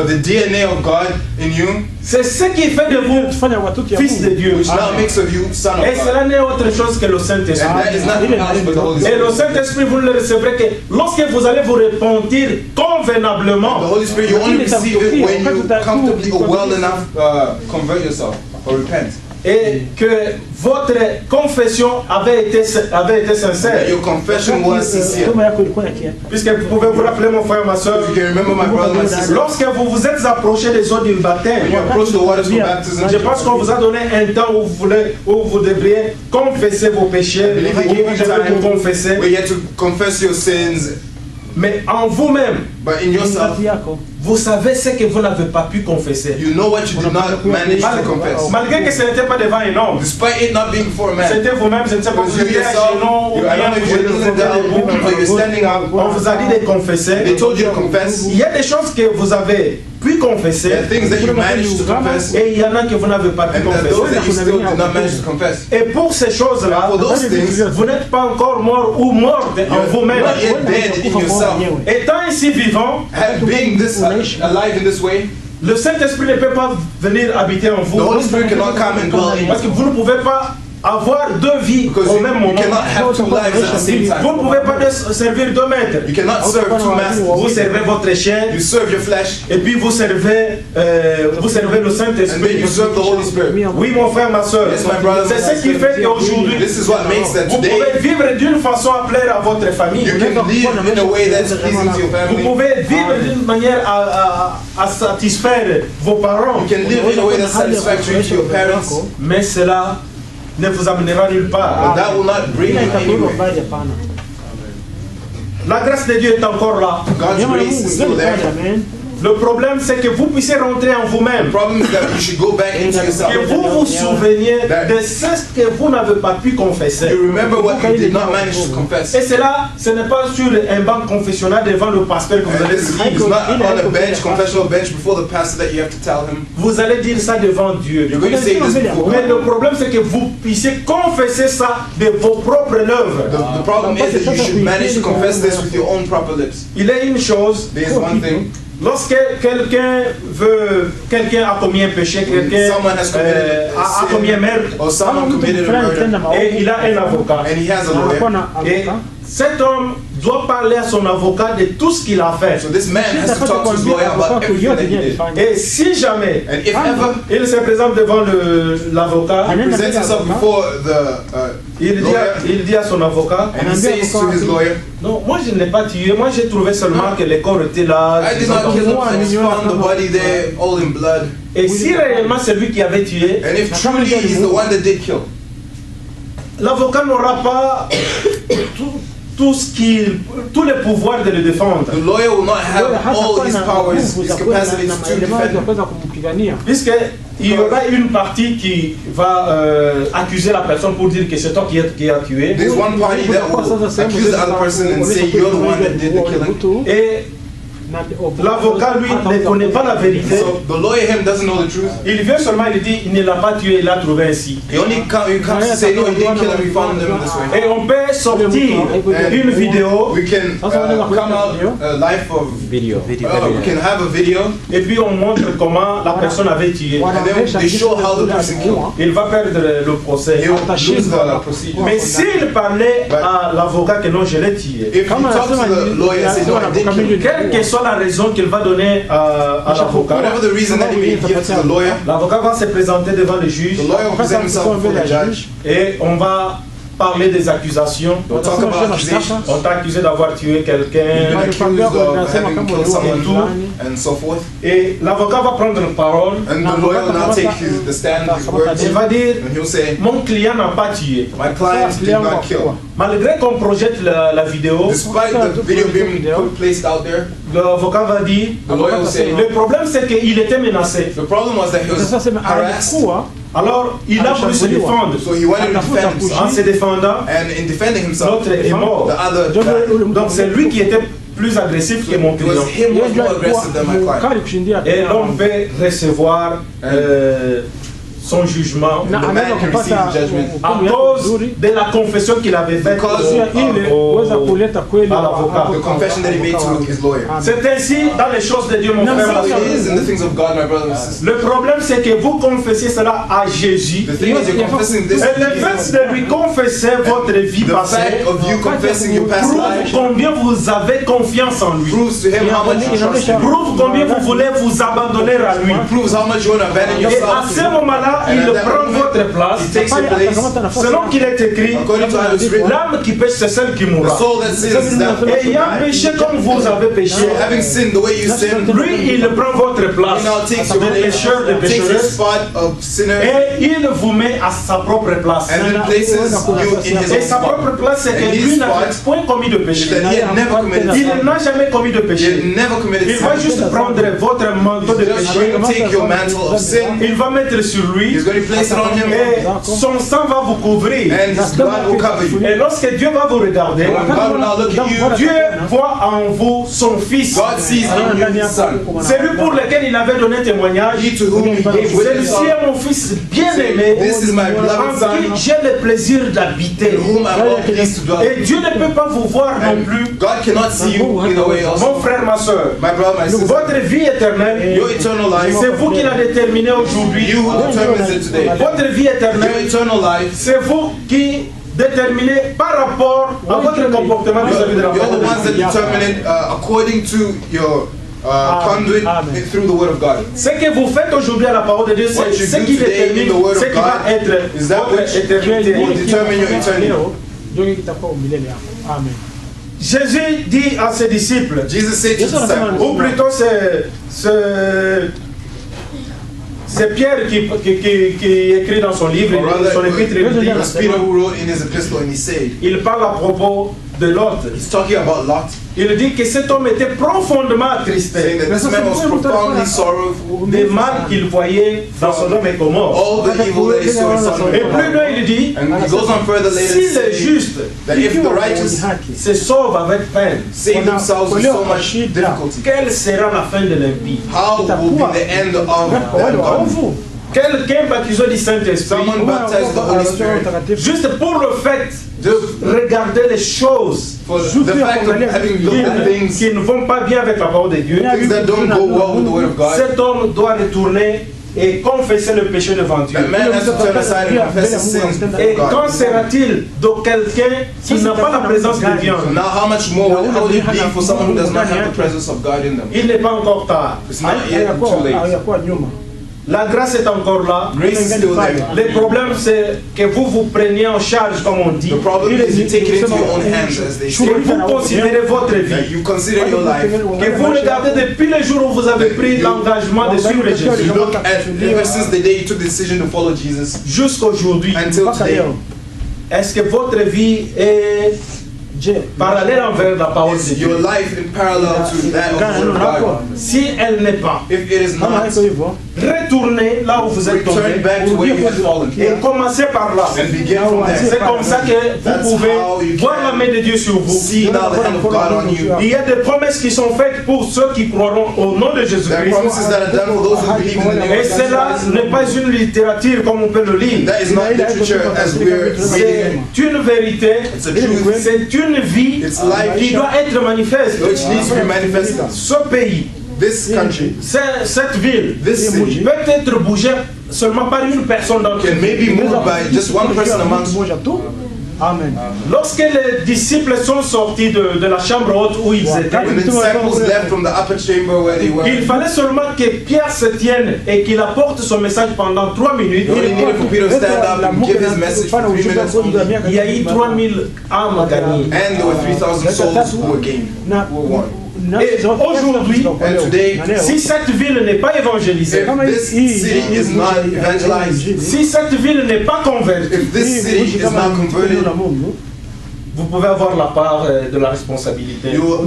the DNA of God in you, c'est ce qui fait de vous fils de Dieu. which now makes of you son of Et God. cela n'est autre chose que le Saint-Esprit. And that is nothing else but the Holy Et le Spirit. Saint-Esprit, vous ne le recevrez que lorsque vous allez vous repentir The convenablement. Holy Spirit, you only receive it when you comfortably or well enough convert yourself or repent. Et que votre confession avait été That sincère. your confession was sincere. Puisque vous pouvez vous rappeler, mon frère, ma soeur, If you can remember, my brother, my sister, lorsque vous vous êtes approché des eaux du baptême, when you approach the waters for baptism, je pense qu'on vous a donné un temps où vous devriez confesser vos péchés, I believe où He gave vous you devez vous time confesser. where you had to confess your sins, Mais en vous-même, but in yourself, vous savez ce que vous n'avez pas pu confesser. you know what you did not manage to confess. Malgré que ce n'était pas devant un homme, Despite it not being before a man, c'était vous-même, je ne sais pas, because vous you étiez à yourself, genoux, ou I bien don't know if vous you're étiez kneeling down or you're standing up, on vous a dit de confesser. they told you to confess. Il y a des choses que vous avez pu confesser, There are things that you managed to confess, et il y en a que vous n'avez pas pu and there are those that you confesser. still did not manage to confess. Et pour ces choses-là, For those things, vous n'êtes pas encore mort ou morte en you're vous-même. not yet dead in yourself. Étant ici vivant, Being this alive in this way, le Saint-Esprit ne peut pas venir habiter en the vous. Holy Spirit cannot come and dwell in Parce que you. vous ne pouvez pas avoir deux vies Because au même you moment. cannot have two lives at the same Vous ne time. pouvez pas servir deux maîtres. You cannot serve two Vous masters. servez votre chair You serve your flesh, et puis vous servez le and then Saint-Esprit. you serve the Holy Spirit. Oui, mon frère, ma soeur. Yes, my brothers C'est and ce qui fait qu'aujourd'hui, This is what makes that vous today pouvez vivre d'une façon à plaire à votre famille. you can live in a way that's pleasing to your Vous family. pouvez vivre d'une manière à satisfaire vos parents. You can live in a way that's satisfactory to your parents, Mais cela ne vous amènera nulle but part. that will not bring you anywhere. La grâce de Dieu est encore là. God's grace is still there. Le problème, c'est que vous puissiez rentrer en The vous-même. problem is that you should go back into yourself. Que vous vous souveniez de ce que vous n'avez pas pu confesser. You remember what you did not manage to confess. Et cela, ce n'est pas sur un banc confessionnel devant le pasteur que vous And allez this dire. is not on a bench, confessional bench before the pastor that you have to tell him. Vous allez dire ça devant Dieu. You're going to say this before Mais God. le problème, c'est que vous puissiez confesser ça de vos propres œuvres. The problem is that you should manage to confess this with your own proper lips. Il y a une chose, There's one thing. lorsque quelqu'un a commis un péché, quelqu'un Someone has committed a commis un meurtre, or someone committed a murder, et il a un avocat. and he has a lawyer. Et cet homme doit parler à son avocat de tout ce qu'il a fait. So this man has to talk to his lawyer about everything that he did. Et si jamais And if ever il se présente devant l'avocat, he presents himself before the lawyer, il dit à son avocat, and he says to his lawyer, non, moi je ne l'ai pas tué, moi j'ai trouvé seulement que le corps était là. I did not kill him, I just found the body there, all in blood. Et si réellement c'est lui qui avait tué, And if truly he's the one that did kill, l'avocat n'aura pas tous les pouvoirs de le défendre. the lawyer will not have all his powers, his capacities to defend him. Puisqu'il y aura une partie qui va accuser la personne pour dire que c'est toi qui as tué. There's one party that will accuse the other person and say you're the one that did the killing. Et l'avocat, lui, ne connaît pas la vérité. So the lawyer him doesn't know the truth. Il vient seulement, il dit, il ne l'a pas tué, il l'a trouvé ainsi. He comes to say no, he didn't kill him, we found him this way. Et on peut sortir une vidéo, We can come out a life of Video. we can have a video, et puis on montre comment la personne avait tué. and then they show how the person killed. Il va perdre le procès. He will lose the procedure. Mais s'il parlait à l'avocat que non, je l'ai tué, If you talk to the lawyer and say no, I didn't kill him, quelle que soit la raison qu'il va donner à l'avocat, whatever the reason that he may give to the lawyer, l'avocat va se présenter devant le juge the lawyer will present himself before the judge. et on va parler des accusations. We'll talk about accusations. On t'a accusé d'avoir tué You've been quelqu'un accused of having killed someone and so forth. et l'avocat va prendre la parole. And the lawyer will now take the stand, his words, Il va dire, and he'll say, mon client n'a pas tué. my client did not kill. Malgré qu'on projette la vidéo, Despite the video being placed out there, l'avocat va dire, the lawyer will say, le problème c'est qu'il était menacé. the problem was that he was harassed, Alors il a voulu se défendre. so he wanted to defend himself. En se défendant, And in defending himself, l'autre est mort. the other died. Donc c'est lui qui était plus agressif que mon It was client. him who was more aggressive than my client. Et l'homme peut recevoir son jugement The man can receive judgment à cause de la confession qu'il avait faite à l'avocat. the confession that he made to his lawyer. C'est ainsi dans les choses de Dieu, mon frère. ma It soeur. is in the things of God, my brothers and sisters. Le problème, c'est que vous confessez cela à Jésus. The thing is, you're confessing this Et to le fait Jesus. de lui confesser votre vie The passée fact of you confessing your past prouve life combien vous avez confiance en lui. proves to him how much you trust him. Prouve combien vous voulez vous abandonner à lui. Proves how much you want to abandon Et à yourself. ce moment-là, il prend votre place. He takes your place. Selon qu'il est écrit, According to how it's written, l'âme qui pêche, c'est celle qui the mourra. soul that sins is that Et ayant péché comme vous avez péché, So having sinned the way you sinned, lui, il prend votre he place now takes your de place, pécheur, de takes your pécheresse, spot of sinner, et il vous met à sa propre place. and then places you in his Et own sa propre spot. place, c'est que lui n'a point commis de péché. That he had never committed sin. Il n'a jamais commis de He péché. had never committed Il va sin. juste prendre votre manteau de Just péché. going to take your mantle of sin. Il va mettre sur lui He's going to place it on him, et son sang va vous couvrir. and his blood will cover you. Et lorsque Dieu va vous regarder, When God will now look at you, Dieu voit en vous son fils. God sees in you his son. Celui pour lequel il avait donné témoignage. He to whom he gave witness Celui-ci of, est mon fils bien-aimé, this is my beloved en son, qui j'ai le plaisir d'habiter. in whom I am pleased to dwell. Et Dieu ne peut pas vous voir non And plus, God cannot see you either way else. mon frère, ma soeur. My brother, my sister, Votre vie éternelle, your eternal life, c'est vous qui la déterminez aujourd'hui. you who determines it today. Votre vie Your éternelle, eternal life, c'est vous qui déterminez par rapport à votre comportement vis-à-vis de la you're the parole. ones that determine it according to your conduit through the word of God. Ce que vous faites aujourd'hui à la parole de Dieu, What c'est you ce do qui today in détermine the word of ce qui va God être is that votre which éternité. will determine your eternity. Amen. Jésus dit à ses disciples, Jesus said to his disciples, ou plutôt c'est Pierre qui écrit dans son livre, or rather, son épître, il dit, it was Peter who wrote in his epistle, and he said, il parle à propos de Lot. He's talking about Lot, Il dit que cet homme était profondément attristé saying that this man was profoundly sorrowful. des mal qu'il voyait dans Sodome et Gomorrhe. All the evil that he saw in Sodom Et and plus Gomorrah. loin, il dit, And he goes on further later si to les say justes that if the righteous se sauvent avec peine, save themselves with so much difficulty, quelle sera la fin de l'impie? how will be the end of the ungodly? Quelqu'un baptisé du Saint-Esprit, Someone baptized the Holy Spirit juste pour le fait just de regarder les choses for the fact of having looked at things, qui ne vont pas bien avec la parole de Dieu, things that don't go well with the word of God. cet homme doit retourner et confesser le péché devant Dieu. That man has to turn aside and confess his sins Et before qu'en God. sera-t-il de quelqu'un qui n'a pas la présence de Dieu en So lui? now how much more how would it be for someone who does not have the presence of God in them? Il n'est pas encore tard. It's not yet too late. hayakuwa nyuma. La grâce est encore là. Grace is still there. Le problème, c'est que vous preniez en charge, comme on dit, The problem is you take it into your own hands, as they et say. vous considérez votre That vie. you consider your life. Que vous regardez depuis le jour où vous avez pris l'engagement de suivre Jésus You look at ever since the day you took the decision to follow Jesus jusqu'aujourd'hui. until today. Est-ce que votre vie est parallèle envers la parole de Is Dieu? your life in parallel to that of the word of God? Si elle n'est pas, If it is Kama not, haiko hivyo, retournez là où vous êtes return tombé back to where you had fallen et commencez par là. and begin from C'est there. comme ça que vous That's pouvez how you voir la main de Dieu sur vous. See now the hand of God on you. Il y a des promesses qui sont faites pour ceux qui croiront au nom de There are Jésus-Christ. promises that are done for those who believe in the name Et of cela Jesus. n'est pas une littérature comme on peut le lire. That is not literature as we're reading C'est une vérité, It's a truth. c'est une vie It's life qui doit être manifeste. which needs to be manifested. Ce pays, This country cette ville, This city peut être bougée seulement par une personne d'entre can nous. maybe moved by just one person amongst you. moja tu. Amen. Lorsque les disciples sont sortis de la chambre haute où ils étaient, When the disciples left from the upper chamber where they were, il fallait seulement que Pierre se tienne et qu'il apporte son message pendant 3 minutes. They only needed for Peter to stand up and give his message for 3 minutes only. Il y a eu 3000 âmes gagnées. And there were 3,000 souls who were gained, who were won. Et aujourd'hui, And today, si cette ville n'est pas évangélisée, if this city is not evangelized, si cette ville n'est pas convertie, if this city is not converted, vous pouvez avoir la part de la responsabilité. you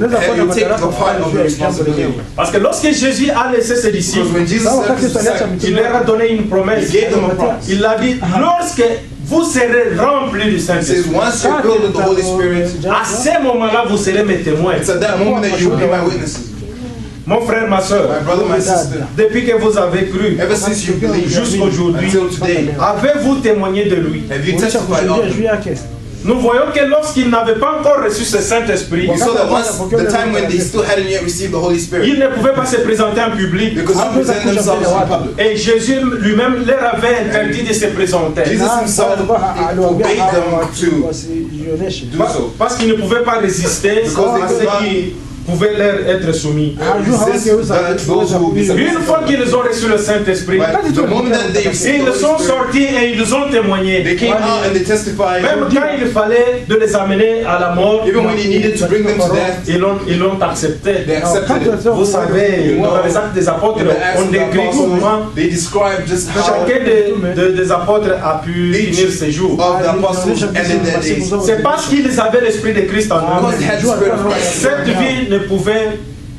take the part of the responsibility. Parce que lorsque Jésus a laissé ses disciples, Because when Jesus left his disciples, il leur a donné une promesse. he gave them a promise. Il a dit, lorsque vous serez remplis du He says, Saint-Esprit, once you're filled with the Holy Spirit, à ce moment-là, vous serez mes témoins. it's at that moment that you will be my witnesses. Mon frère, ma soeur, My brother, my sister, depuis que vous avez cru, ever since you believed jusqu'aujourd'hui, until today, avez-vous témoigné de lui? have you testified of him? Nous voyons que lorsqu'il n'avait pas encore reçu ce Saint-Esprit, We saw that once, the time when they still hadn't yet received the Holy il Forbid, ne pouvait pas se présenter en public. because they present themselves in public. Et Jésus lui-même leur avait interdit de se présenter. Jesus himself forbade them to do so. Parce qu'il ne pouvait pas résister à ceux qui pouvaient leur être soumis. Resist that those who will be Une submissive. fois qu'ils ont reçu le Saint-Esprit, But the moment that they received the ils sont Holy Spirit, sortis et ils ont témoigné. they came out and they testified. Même quand il fallait de les amener à la mort, Even when he needed to bring them to death, ils l'ont accepté. they accepted it. Vous savez, dans les actes des apôtres, In the Acts on of the décrit comment Apostles, they describe just how chacun des apôtres a pu each finir ses jours. of the apostles ended their days. C'est parce qu'ils avaient l'esprit de Christ en Because eux. they had the Spirit of Christ. Cette vie ne pouvait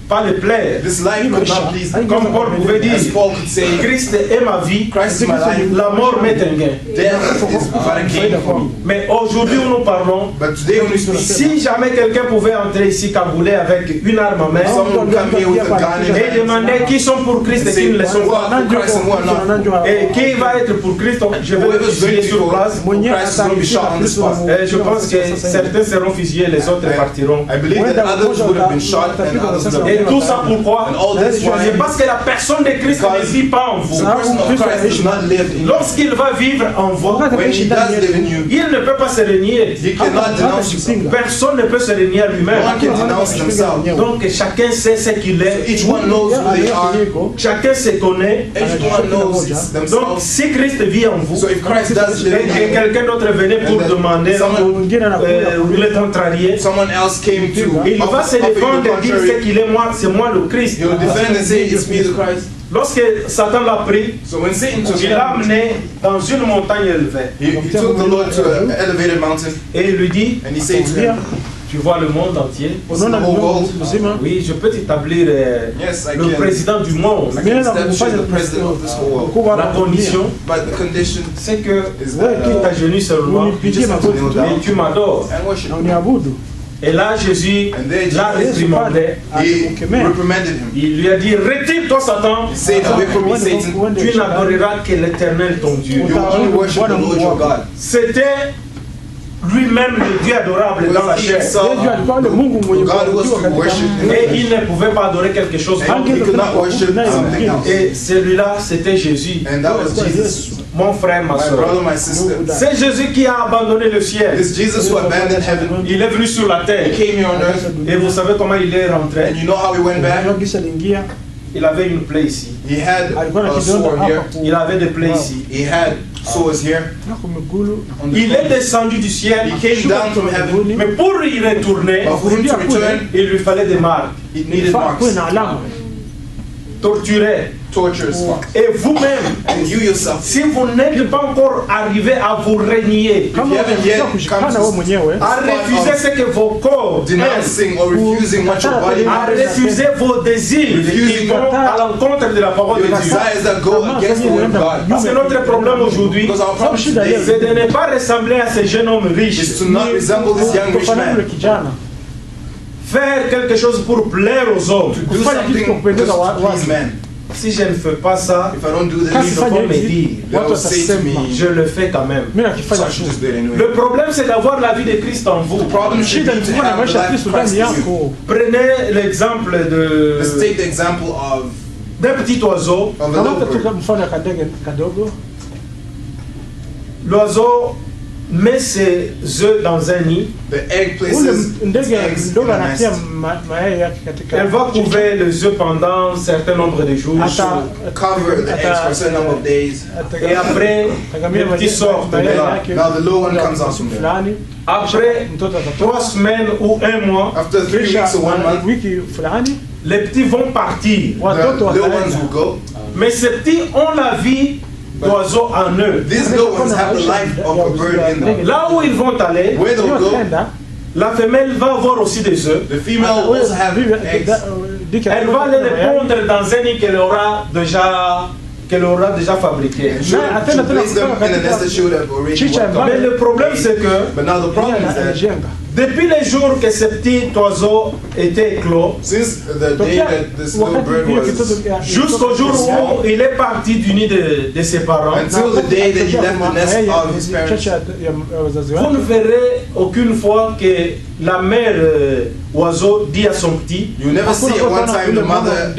pas le plaire. This life could not please them. Comme Paul pouvait dire, As Paul could say, Christ est ma vie, Christ is my life, la mort m'est un gain. death is but a gain for me. Mais aujourd'hui où nous parlons, But today when we speak, si jamais quelqu'un pouvait entrer ici cagoulé avec une arme en main someone will come here with a gun in et his hand demander qui sont pour Christ and et qui say, ne le sont who pas. are for Christ and who are not. Et qui va être pour Christ, je vais le Whoever's going fusiller to sur be place. for Christ is going to be shot on the spot. Et je pense que certains seront fusillés, les autres partiront. I believe that others would have been shot and others would have Et been tout ça pourquoi? And all this why? C'est parce que la personne de Christ ne vit pas en vous. The person of Christ does not live in you. Lorsqu'il va vivre en vous, When he does live in you, il ne peut pas se renier. he cannot denounce himself. Personne ne peut se renier à No one lui-même. can denounce themselves. Donc chacun sait ce qu'il est. Each one knows who they are. Chacun se connaît. Each one knows Donc themselves. si Christ vit en vous So if Christ does live et que in you, quelqu'un d'autre venait pour And then demander le contrarier, someone else came to il va offer se you défendre the et dire contrary, c'est moi le Christ. he will defend and say, it's me the Christ. Lorsque Satan l'a pris, So when Satan took il him, l'a amené dans une montagne élevée he took the Lord to an elevated mountain et il lui dit, and he said to him, Tu vois le monde entier. unaona the whole world. mzima. Oui, je peux t'établir Yes, I le can. président du monde. I can establish the president of this whole world. mkubwa La wa dunia. condition, But the condition c'est que is Ouais, that tu t'agenouilles seulement unipigie have to magoti kneel tu down. et tu m'adores. and worship. na uniabudu. Et là, Jésus And then l'a Jesus réprimandé. He Alimkemea. reprimanded him. Il lui a dit, retire-toi Satan, He said, away from me, Uende- Satan. uende tu shetani. n'adoreras que l'Éternel ton Dieu. You will only worship the Lord your God. C'était lui-même le Dieu adorable dans la He chair. himself, Yesu alikuwa yule Mungu mwenye God who was kuabudiwa to katika worship Mungu. Et il ne pouvait pas adorer quelque chose d'autre. and he could not worship something else. Et celui-là, c'était Jésus. And that was Jesus. Mon frère, ma My soeur. brother, my sister. C'est Jésus qui a abandonné le ciel. This Jesus who abandoned heaven. Il est venu sur la He terre. came here on earth. Et vous savez comment il est And rentré? you know how he went back? Unajua gisa aliingia, Il avait une plaie ici. He had alikuwa na a kidonda sore here. hapa ku- Il avait des plaies ici. He had sores here. na kumigulu. On the Il est foot. descendu du ciel. He came down from heaven. Mais pour y retourner, But for him to return, il lui fallait des marques. he needed Faa kuwe marks, na alama. Torturé. torturous marks. Et vous-même, And you yourself, si vous n'êtes pas encore arrivé à vous régner, Kama you haven't yet unataka kushikana wewe mwenyewe, à refuser ce que vos corps aiment, denouncing or refusing what your body à has, refuser vos désirs qui vont à l'encontre de la parole your de Dieu. desires that go against the word of God. Parce que notre problème aujourd'hui, Because our problem today c'est de ne pas ressembler à ce jeune homme riche, is to not resemble this young rich kufanana yule man, kijana. faire quelque chose pour plaire aux hommes. do Kufanya kitu kwa something kupendeza just to watu. please men. Si je ne fais pas ça, If I don't do Kasi this, Fanya fanya hivi, hivi, they watu will say to watasema. me, je le fais quand même. Mimi so nakifanya I should tu. just do it anyway. Le problème, c'est d'avoir la vie de Christ en vous. The problem should Shida be ni to kuwa na have the maisha ya life Kristo of Christ ndani in you. yako. Prenez l'exemple Let's take the example of d'un petit oiseau. a Kamata little tu bird. mfano ya kadege kadogo. L'oiseau met ses œufs dans un nid. The egg Ule places its ndege eggs in mdogo a anatia nest, mayai yake katika. Elle va couver les œufs pendant un certain nombre de jours. Ata- cover the eggs for a certain number of days. Et après, atagamia les petits sortent de mayai là. yake. Now the little one comes out from there. fulani. Après Mtoto atatoka. 3 semaines ou 1 mois, After 3 Kisha weeks or 1 month, wiki fulani les petits vont partir. the watoto little ones wataenda. will go. Mais ces petits ont la vie d'oiseau en eux. These little ones have the life of a bird in them. Là où ils vont aller, Where they'll Hiyo go, tenda, la femelle va avoir aussi des œufs. the female will also have eggs. Elle va aller les pondre dans un nid qu'elle aura déjà fabriqué. And she'll place them in a nest that she would have already Chicha worked on. Mais le problème, c'est que But now the problem is that anajenga. depuis les jours que ce petit oiseau était éclos, since the day that this little bird was, jusqu'au jour où il est parti du nid de ses parents, until the day that he left the nest of his parents, vous ne verrez aucune fois que la mère oiseau dit à son petit, you never see at one time the mother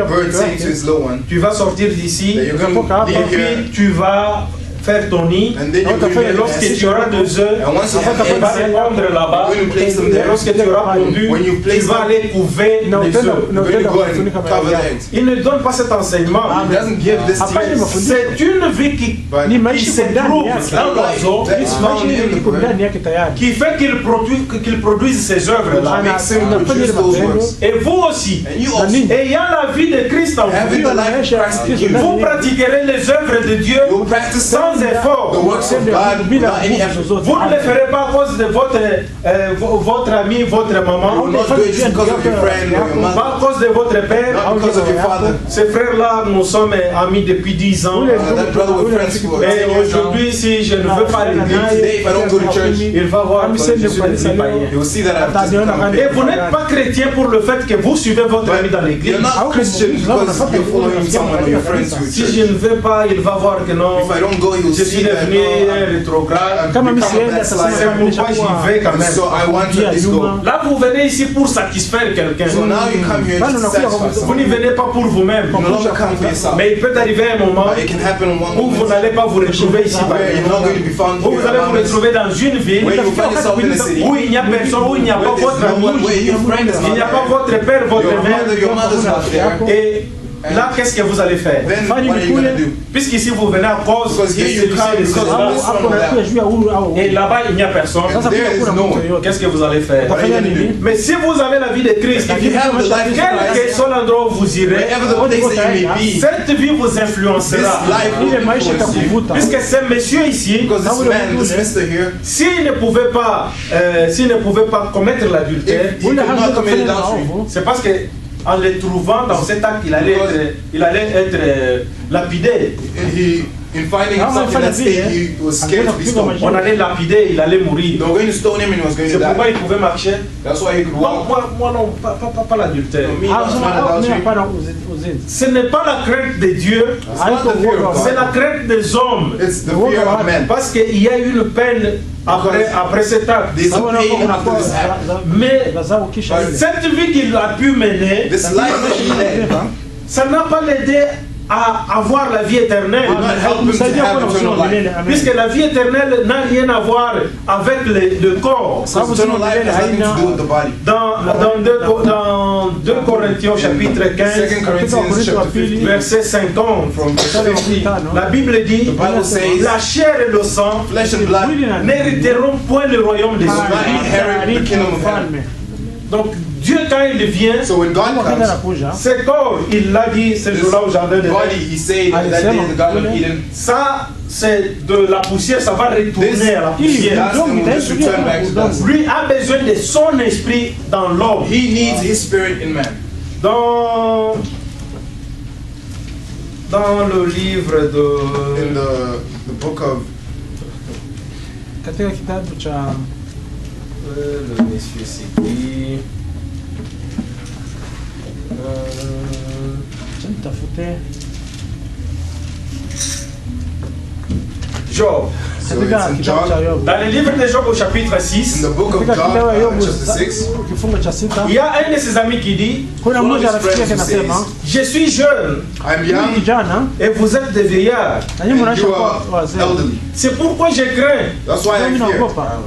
bird saying to his little one tu vas sortir d'ici that you're going to et leave puis here, tu vas faire ton nid. and then you're going Et to make a lorsque nest. tu auras 2 œufs, And once you have tu vas les eggs, pondre là-bas. when you place them Et there, lorsque tu auras pondu, when you tu place vas them, aller couver No, les tena- œufs. no, you're going to tena go kufunika and cover mayai the yako. eggs. Il ne donne pas cet enseignement. He doesn't give this Hapa ni teaching, mafundisho. C'est une vie qui but Ni qui maisha se iko ndani trouve yake. dans l'oiseau, That is found Maisha in the iko bird, ndani yake tayari. qui fait qu'il produise ces œuvres-là. Ana- makes him anafanya produce ile those matendo. works. Et vous aussi, And you Na also, nini? ayant la vie de Christ en having vous, the life of Christ in you, vous pratiquerez les œuvres de Dieu you'll practice sans effort. the works of God without any effort. Vous ne le ferez pas à cause de votre ami, votre You will maman, not do it just because of your friend or your mother, pas à cause de votre père. not because of your father. Ces frères-là, nous sommes amis depuis 10 ans. That brother we're friends for Et 10 years now. aujourd'hui, si je ne veux pas l'église, Today, if I don't go to church, il va voir que je suis devenu païen. you will see that I've just become a Et pagan. vous n'êtes pas chrétien pour le fait que vous suivez votre ami dans l'église. You're not Christian because you're following someone or you're friends to Si church. je ne vais pas, il va voir que non, If I don't go, you'll je suis see that devenu un no, rétrograde. I've Kama become mimi a sienda sasa C'est backslider. pourquoi j'y vais quand And même. so I want to at least go. Là, vous venez ici pour satisfaire quelqu'un. So now you come here Bana to unakuja satisfy Vous someone. n'y venez pas pour vous-même. You no longer come for yourself. Mais il peut arriver un moment But it can happen in one où vous moment n'allez pas vous retrouver ici. where you're not going to be found Où here vous allez vous around us, retrouver dans une ville where you find yourself in a city où il n'y a personne, où il n'y a pas where votre there's no one, ami, where your friend is il n'y a not pas there. votre père, votre Your mère. mother, your mother's not there. Et Là, qu'est-ce que vous allez faire? Then what are you going to do? Puisqu'ici vous venez à cause Because des here you come séductions et des because choses-là, of Hapo unakuja juu ya huru au et là-bas il n'y a personne, And there is no one. qu'est-ce que vous allez faire? What are you going to do? Mais si vous avez la vie de Christ, If you have the life of quel que Christ, soit l'endroit où vous irez, wherever the place that you may be, cette vie vous this influencera. life will ile maisha influence you. itakuvuta. Puisque ce monsieur ici, Because this man, this mister here, s'il ne pouvait pas commettre l'adultère, if he could not commit adultery, c'est parce que en le trouvant dans cet acte, il allait être lapidé. in finding himself in that state, he was scared to be stoned. On allait lapider, il allait mourir. They were going to stone him and he was going C'est to pourquoi die. il pouvait marcher. That's why he could Non, walk. moi non, pas l'adultère. Me, Ah, that's unasema not mimi adultery. hapana uzinzi. Ce n'est pas la crainte de Dieu, It's not the fear of c'est la God. crainte des hommes. It's the fear of men. Parce qu'il y a une peine après cet acte. There's a Sababu pain unakuwa after this act. Mais gazao kisha ile. cette vie qu'il a pu mener, This life that he led ça n'a pas l'aidé à avoir la vie éternelle. did not help him to Msaidia have kuwa na eternal uzima wa milele. life. Amen. Puisque la vie éternelle n'a rien à voir avec le corps. Because eternal life has nothing to do with the body. Dans 2 Corinthiens chapitre 15, 2 Corinthians chapter 15. verset 50, From verse 50, la Bible dit, the Bible says, la chair et le sang flesh and blood n'hériteront point le royaume des will cieux. not inherit the kingdom of heaven. Donc Dieu quand il vient, So when God Wakati comes, anakuja, ce corps, il l'a dit ce jour-là au jardin de body, he said that day in the Garden of Eden, ça c'est de la poussière, ça va retourner à la this poussière. dust and will just return back to dust. Lui a besoin de son esprit dans l'homme. He needs his spirit in man. Dans le livre In de the book of katika kitabu cha le monsieur c'est qui cha nitafute Job. so katika it's in kitabu cha John, Yobu. Dans le livre de Job au chapitre in 6, the book of Katika John, kitabu ya Yobu chapter 6. kifungo cha 6 il y a un de ses amis qui dit, kuna One of mmoja his rafiki yake friends anasema je suis jeune I'm mimi young kijana et vous êtes des vieillards. na nyinyi and mnaisha you kuwa are wazee. elderly. C'est pourquoi je crains. That's why I Mimi fear. naogopa.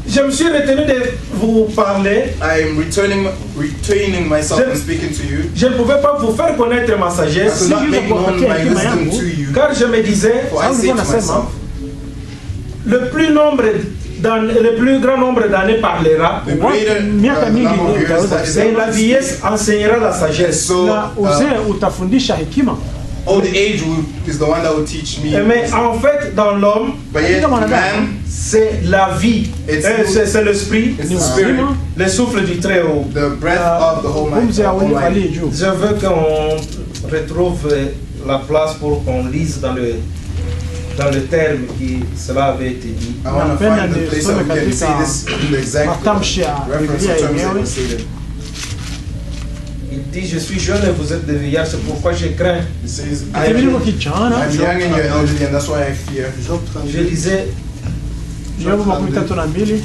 Je me suis retenu de vous parler. I am retaining myself and speaking to you. Je ne pouvais pas vous faire connaître ma I sagesse, could not make known my hekima wisdom yangu. to you. car je me disais, For I say to myself, le plus grand nombre d'années parlera, the greater miaka mingi number of ndio years utaweza that is et in la us, vieillesse enseignera la sagesse. so na uzee utafundisha hekima. old age is the one that will teach me. Mais en fait, dans l'homme, But yet, man, c'est la vie, c'est l'esprit, it's the spirit, le souffle du Très-Haut. the breath of the Pumzi ya Almighty. aliye juu. Je veux qu'on retrouve la place pour qu'on lise dans le terme qui cela avait été dit. I want to Napenda find the place that we can say this in the exact matamshi ya reference Biblia or terms that yenyewe. we stated. Il dit, je suis jeune et vous êtes des vieillards, c'est pourquoi je crains. It says, Mimi niko kijana. I'm young and you're elderly, and that's why I fear. Je lisais Yobu 32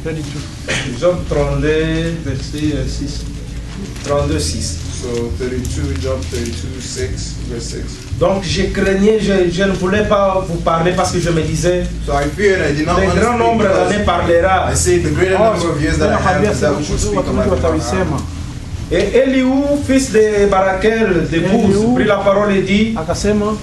ready to. Job 32, verset 6. 32, 6. So 32, Job 32, 6, verse 6. Donc je craignais, je ne voulais pas vous parler parce que je me disais, So I feared I did not le want to grand speak nombre d'années because parlera. I say the greater number of years that I have is that Nakwambia we should sasa speak on my watu behalf. watawisema. Et Eliou, fils de Barakel, de Bouz, Eliou prit la parole et dit, akasema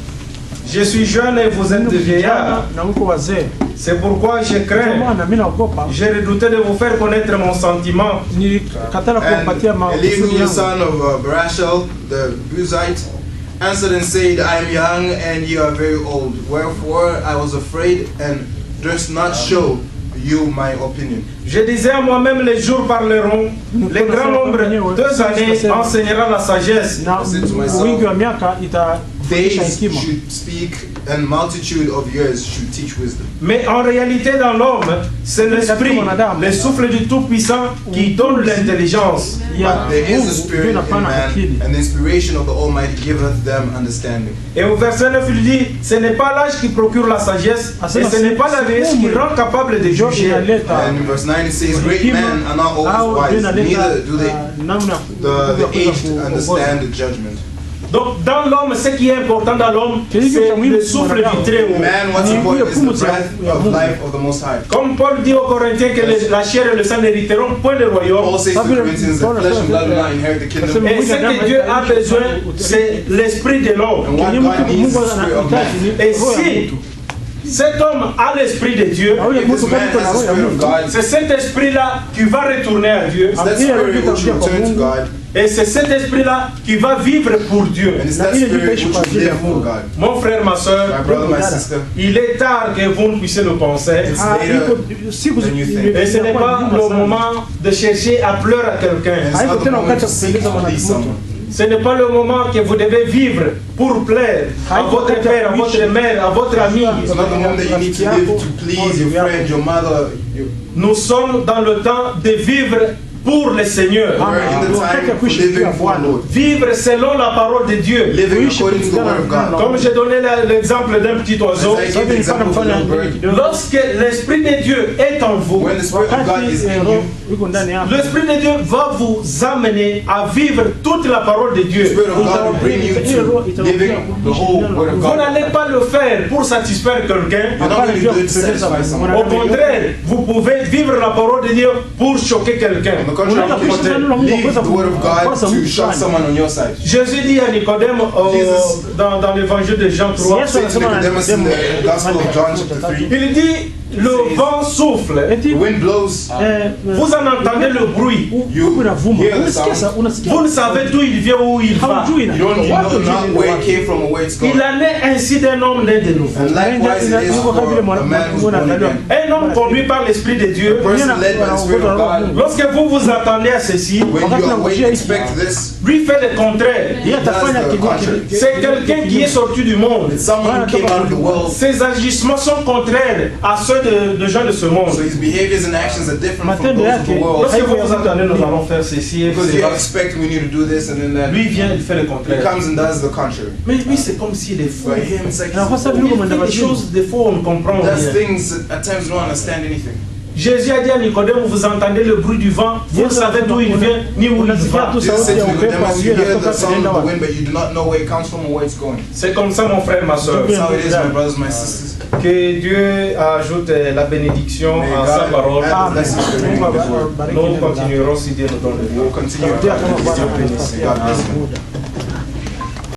je suis jeune et vous êtes des vieillards. na mko wazee. C'est pourquoi je Kwa crains. maana mimi naogopa. J'ai redouté de vous faire connaître mon sentiment. Nilikatala kumpatia And Elihu, maoni the yangu. son of Barashel, the Buzite, answered and said, I am young and ye are very old. Wherefore I was afraid and durst not show you my opinion. Je disais à moi-même, les jours parleront, les grands nombres, 2 années enseignera la sagesse. Na wingi wa miaka itafundisha Days hekima. should speak and multitude of years should teach wisdom. Mais en réalité, dans l'homme, c'est l'esprit, le souffle du Tout-Puissant qui donne l'intelligence. But there is a spirit in man, and the inspiration of the Almighty giveth them understanding. Et au verset 9, il dit, ce n'est pas l'âge qui procure la sagesse, et ce n'est pas la vieillesse qui rend capable de juger. And in verse 9 it says, great men are not always wise, neither do they the age understand the judgment. Donc dans l'homme, ce qui est important dans l'homme, c'est le souffle du Très-Haut. Man, what's important is the breath of life of the Most High. Comme Paul dit aux Corinthiens que la chair et le sang n'hériteront point le royaume. Paul says to the Corinthians that flesh and blood will not inherit the kingdom. Et ce que Dieu a besoin, c'est l'esprit de l'homme. And what God needs is the spirit of man. Et si cet homme a l'esprit de Dieu, If this man has the spirit of God, c'est cet esprit-là qui va retourner à Dieu. it's that spirit which will return to God, Et c'est cet esprit-là qui va vivre pour Dieu. and it's that spirit which will live for God. Mon frère, ma soeur, My brother, my sister, il est tard que vous ne puissiez le penser. it's later than you think. Et ce n'est pas le moment de chercher à pleurer à quelqu'un. It's not the moment to seek to please someone. Ce n'est pas le moment que vous devez vivre pour plaire à votre père, à votre mère, à votre ami. It's not the moment that you need to live to please your friend, your mother. Nous sommes dans le temps de vivre pour le Seigneur. We're in the time for living for the Lord. Vivre selon la parole de Dieu. Living according to the word of God. Comme j'ai donné l'exemple d'un petit oiseau. As I gave the example of a little bird, Lorsque l'Esprit de Dieu est en vous, when the spirit of God is in you, l'Esprit de Dieu va vous amener à vivre toute la parole de the Dieu. spirit of God will bring you to living the whole word of Vous God. n'allez pas le faire pour satisfaire quelqu'un. You're not going to do it to satisfy someone. Au contraire, vous pouvez vivre la parole de Dieu pour choquer quelqu'un. On the contrary, you can leave the word of God to shock someone on your side. Jésus dit à Nicodème dans l'évangile de Jean 3, Say to Nicodemus in the Gospel of John chapter 3, il dit, le vent souffle, the wind blows, vous en entendez le bruit, you hear the sound, vous ne savez d'où il vient ou où il va. you don't know not where it came from or where it's going. Il en est ainsi d'un homme né de nouveau. And likewise it is for a man who's born again. Un homme conduit par l'Esprit de Dieu. A person led by the Spirit of God, Lorsque vous vous attendez à ceci, when you await, expect this, lui fait le contraire. he does the contrary. C'est quelqu'un qui est sorti du monde. It's someone who came out of the world, Ses agissements sont contraires à ceux de gens de ce monde. so his behaviors and actions are different from those of the world. Lorsque vous vous attendez, nous allons faire ceci et Because you cela. expect we need to do this and then that. Lui vient, il fait le He contraire. comes and does the contrary. Mais lui, c'est comme s'il est fou. For him, it's like Il fait des choses, des fois, on ne comprend does rien. things that at times we don't understand anything. Jésus a dit à Nicodème, vous entendez le bruit du vent, vous ne savez d'où il vient, ni où il va. Jesus said to Nicodemus, you hear the sound of the wind, but you do not know where it comes from or where it's going. C'est comme ça, mon frère, ma soeur. That's how it is, my brothers, my sisters. Que Dieu ajoute la bénédiction May à sa parole. God add the blessings to the reading of His word. Nous continuerons si Dieu nous donne le We'll temps. continue. God bless you.